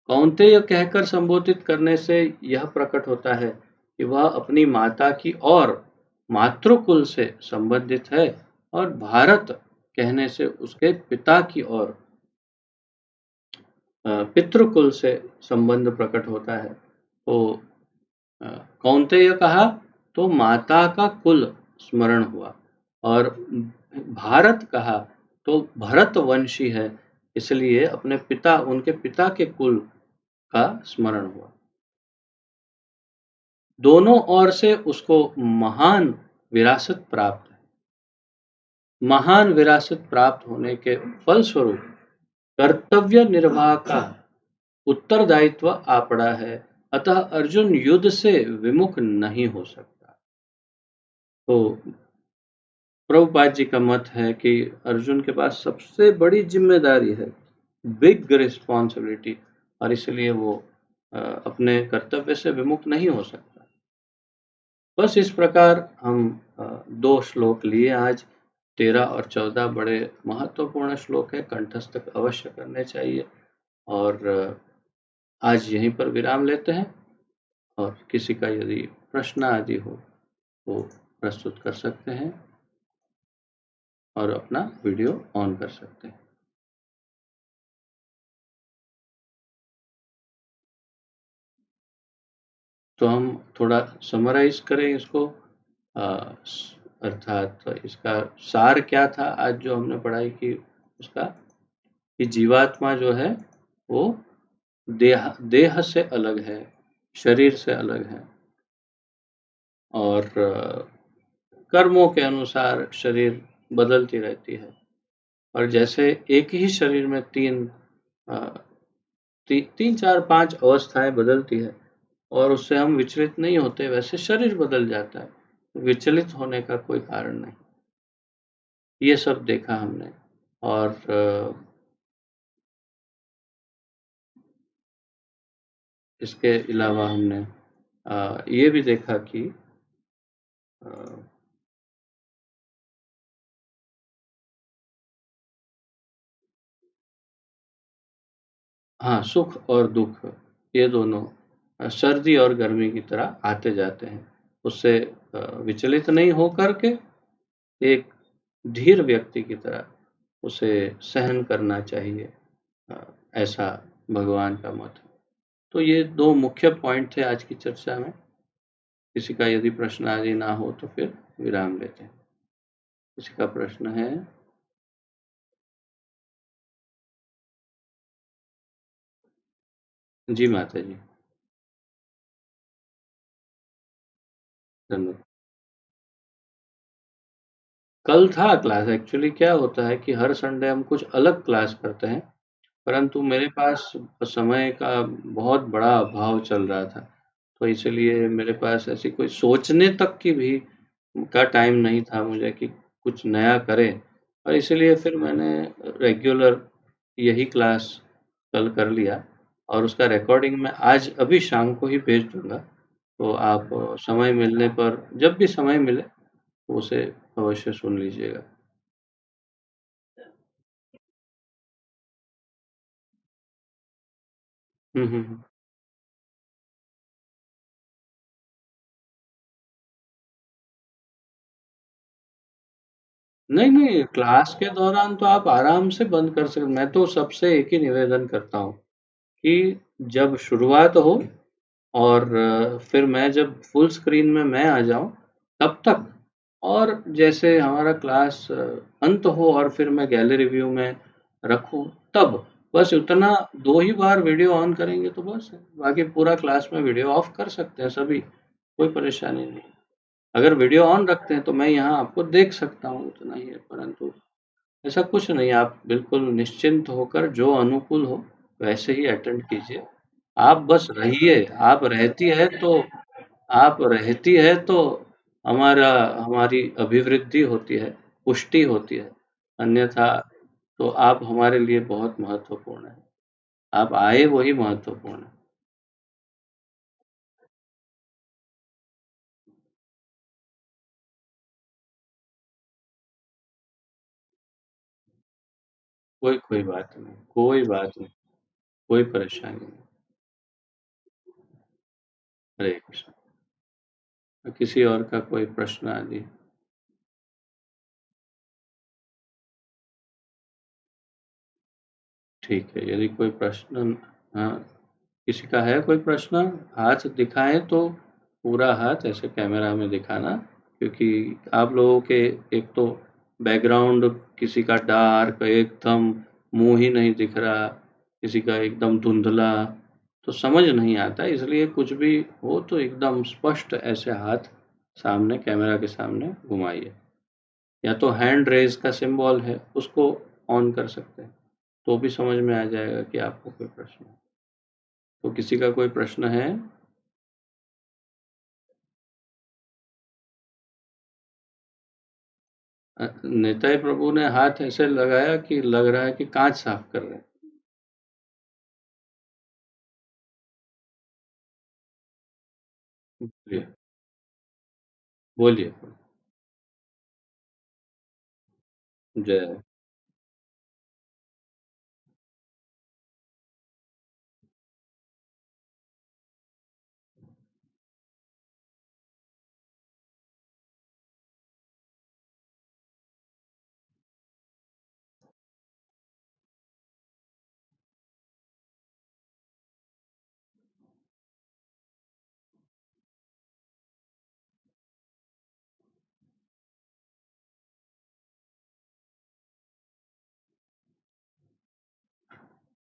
कौन्तेय कहकर संबोधित करने से यह प्रकट होता है कि वह अपनी माता की और मातृकुल से संबंधित है, और भारत कहने से उसके पिता की और पितृकुल से संबंध प्रकट होता है। तो कौन्तेय कहा तो माता का कुल स्मरण हुआ, और भारत कहा तो भरतवंशी है, इसलिए अपने पिता उनके पिता के कुल का स्मरण हुआ। दोनों ओर से उसको महान विरासत प्राप्त है। महान विरासत प्राप्त होने के फलस्वरूप कर्तव्य निर्वाह का उत्तरदायित्व आ पड़ा है, अतः अर्जुन युद्ध से विमुख नहीं हो सकता। तो प्रभुपाद जी का मत है कि अर्जुन के पास सबसे बड़ी जिम्मेदारी है, बिग रिस्पॉन्सिबिलिटी, और इसलिए वो अपने कर्तव्य से विमुख नहीं हो सकता। बस इस प्रकार हम 2 श्लोक लिए आज। 13 और 14 बड़े महत्वपूर्ण श्लोक है, कंठस्थ अवश्य करने चाहिए। और आज यहीं पर विराम लेते हैं, और किसी का यदि प्रश्न आदि हो तो प्रस्तुत कर सकते हैं और अपना वीडियो ऑन कर सकते हैं। तो हम थोड़ा समराइज करें इसको, अर्थात इसका सार क्या था आज जो हमने पढ़ाई की उसका, कि जीवात्मा जो है वो देह से अलग है, शरीर से अलग है, और कर्मों के अनुसार शरीर बदलती रहती है। और जैसे एक ही शरीर में तीन चार पांच अवस्थाएं बदलती है और उससे हम विचलित नहीं होते, वैसे शरीर बदल जाता है, विचलित होने का कोई कारण नहीं। ये सब देखा हमने। और इसके अलावा हमने ये भी देखा कि हाँ, सुख और दुख ये दोनों सर्दी और गर्मी की तरह आते जाते हैं। उससे विचलित नहीं होकर के एक धीर व्यक्ति की तरह उसे सहन करना चाहिए, ऐसा भगवान का मत है। तो ये 2 मुख्य पॉइंट थे आज की चर्चा में। किसी का यदि प्रश्न आदि ना हो तो फिर विराम लेते हैं। किसी का प्रश्न है? जी माता जी, धन्यवाद। कल था क्लास। एक्चुअली क्या होता है कि हर संडे हम कुछ अलग क्लास करते हैं, परंतु मेरे पास समय का बहुत बड़ा अभाव चल रहा था, तो इसलिए मेरे पास ऐसी कोई सोचने तक की भी का टाइम नहीं था मुझे कि कुछ नया करें, और इसलिए फिर मैंने रेगुलर यही क्लास कल कर लिया, और उसका रिकॉर्डिंग मैं आज अभी शाम को ही भेज दूंगा। तो आप समय मिलने पर, जब भी समय मिले, तो उसे अवश्य सुन लीजिएगा। हुँ। नहीं, नहीं, क्लास के दौरान तो आप आराम से बंद कर सकते। मैं तो सबसे एक ही निवेदन करता हूँ कि जब शुरुआत हो और फिर मैं जब फुल स्क्रीन में मैं आ जाऊँ, तब तक, और जैसे हमारा क्लास अंत हो और फिर मैं गैलरी व्यू में रखूँ, तब बस उतना 2 ही बार वीडियो ऑन करेंगे तो बस है। बाकी पूरा क्लास में वीडियो ऑफ कर सकते हैं सभी, कोई परेशानी नहीं। अगर वीडियो ऑन रखते हैं तो मैं यहाँ आपको देख सकता हूँ, उतना ही है, परंतु ऐसा कुछ नहीं। आप बिल्कुल निश्चिंत होकर जो अनुकूल हो वैसे ही अटेंड कीजिए। आप बस रहिए, आप रहती है तो हमारा हमारी अभिवृद्धि होती है, पुष्टि होती है। अन्यथा तो आप हमारे लिए बहुत महत्वपूर्ण हैं। आप आए वही महत्वपूर्ण है। कोई बात नहीं, कोई बात नहीं, कोई परेशानी नहीं। हरे कृष्ण। किसी और का कोई प्रश्न आदि? ठीक है, यदि कोई प्रश्न, हाँ, किसी का है कोई प्रश्न, हाथ दिखाएं तो पूरा हाथ ऐसे कैमरा में दिखाना, क्योंकि आप लोगों के एक तो बैकग्राउंड किसी का डार्क एकदम, मुंह ही नहीं दिख रहा, किसी का एकदम धुंधला, तो समझ नहीं आता, इसलिए कुछ भी हो तो एकदम स्पष्ट ऐसे हाथ सामने कैमरा के सामने घुमाइए। या तो हैंड रेज का सिंबल है उसको ऑन कर सकते हैं, तो भी समझ में आ जाएगा कि आपको कोई प्रश्न है। तो किसी का कोई प्रश्न है? निताई प्रभु ने हाथ ऐसे लगाया कि लग रहा है कि कांच साफ कर रहे हैं। बोलिए, बोलिए। जय।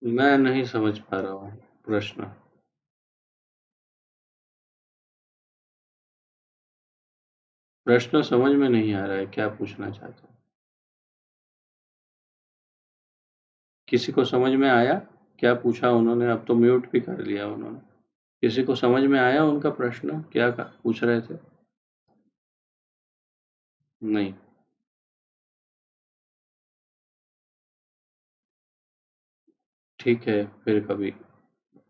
मैं नहीं समझ पा रहा हूँ प्रश्न। प्रश्न समझ में नहीं आ रहा है, क्या पूछना चाहते हो? किसी को समझ में आया? क्या पूछा उन्होंने? अब तो म्यूट भी कर लिया उन्होंने। किसी को समझ में आया उनका प्रश्न, क्या पूछ रहे थे? नहीं। ठीक है, फिर कभी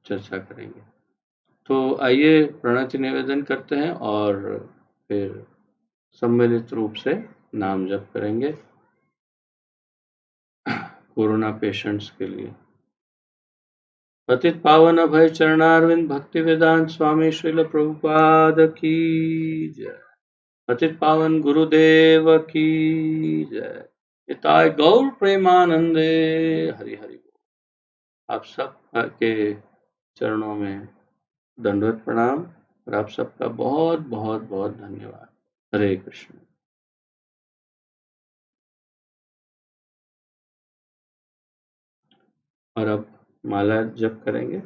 चर्चा करेंगे। तो आइए प्रणति निवेदन करते हैं और फिर सम्मिलित रूप से नाम जप करेंगे कोरोना पेशेंट्स के लिए। पतित पावन अभय चरणारविंद भक्ति वेदांत स्वामी श्रील प्रभुपाद की जय। पतित पावन गुरुदेव की जय। निताय गौर प्रेमानंदे। हरि हरि बोल। आप सब के चरणों में दंडवत प्रणाम, और आप सबका बहुत बहुत बहुत धन्यवाद। हरे कृष्ण। और अब माला जप करेंगे।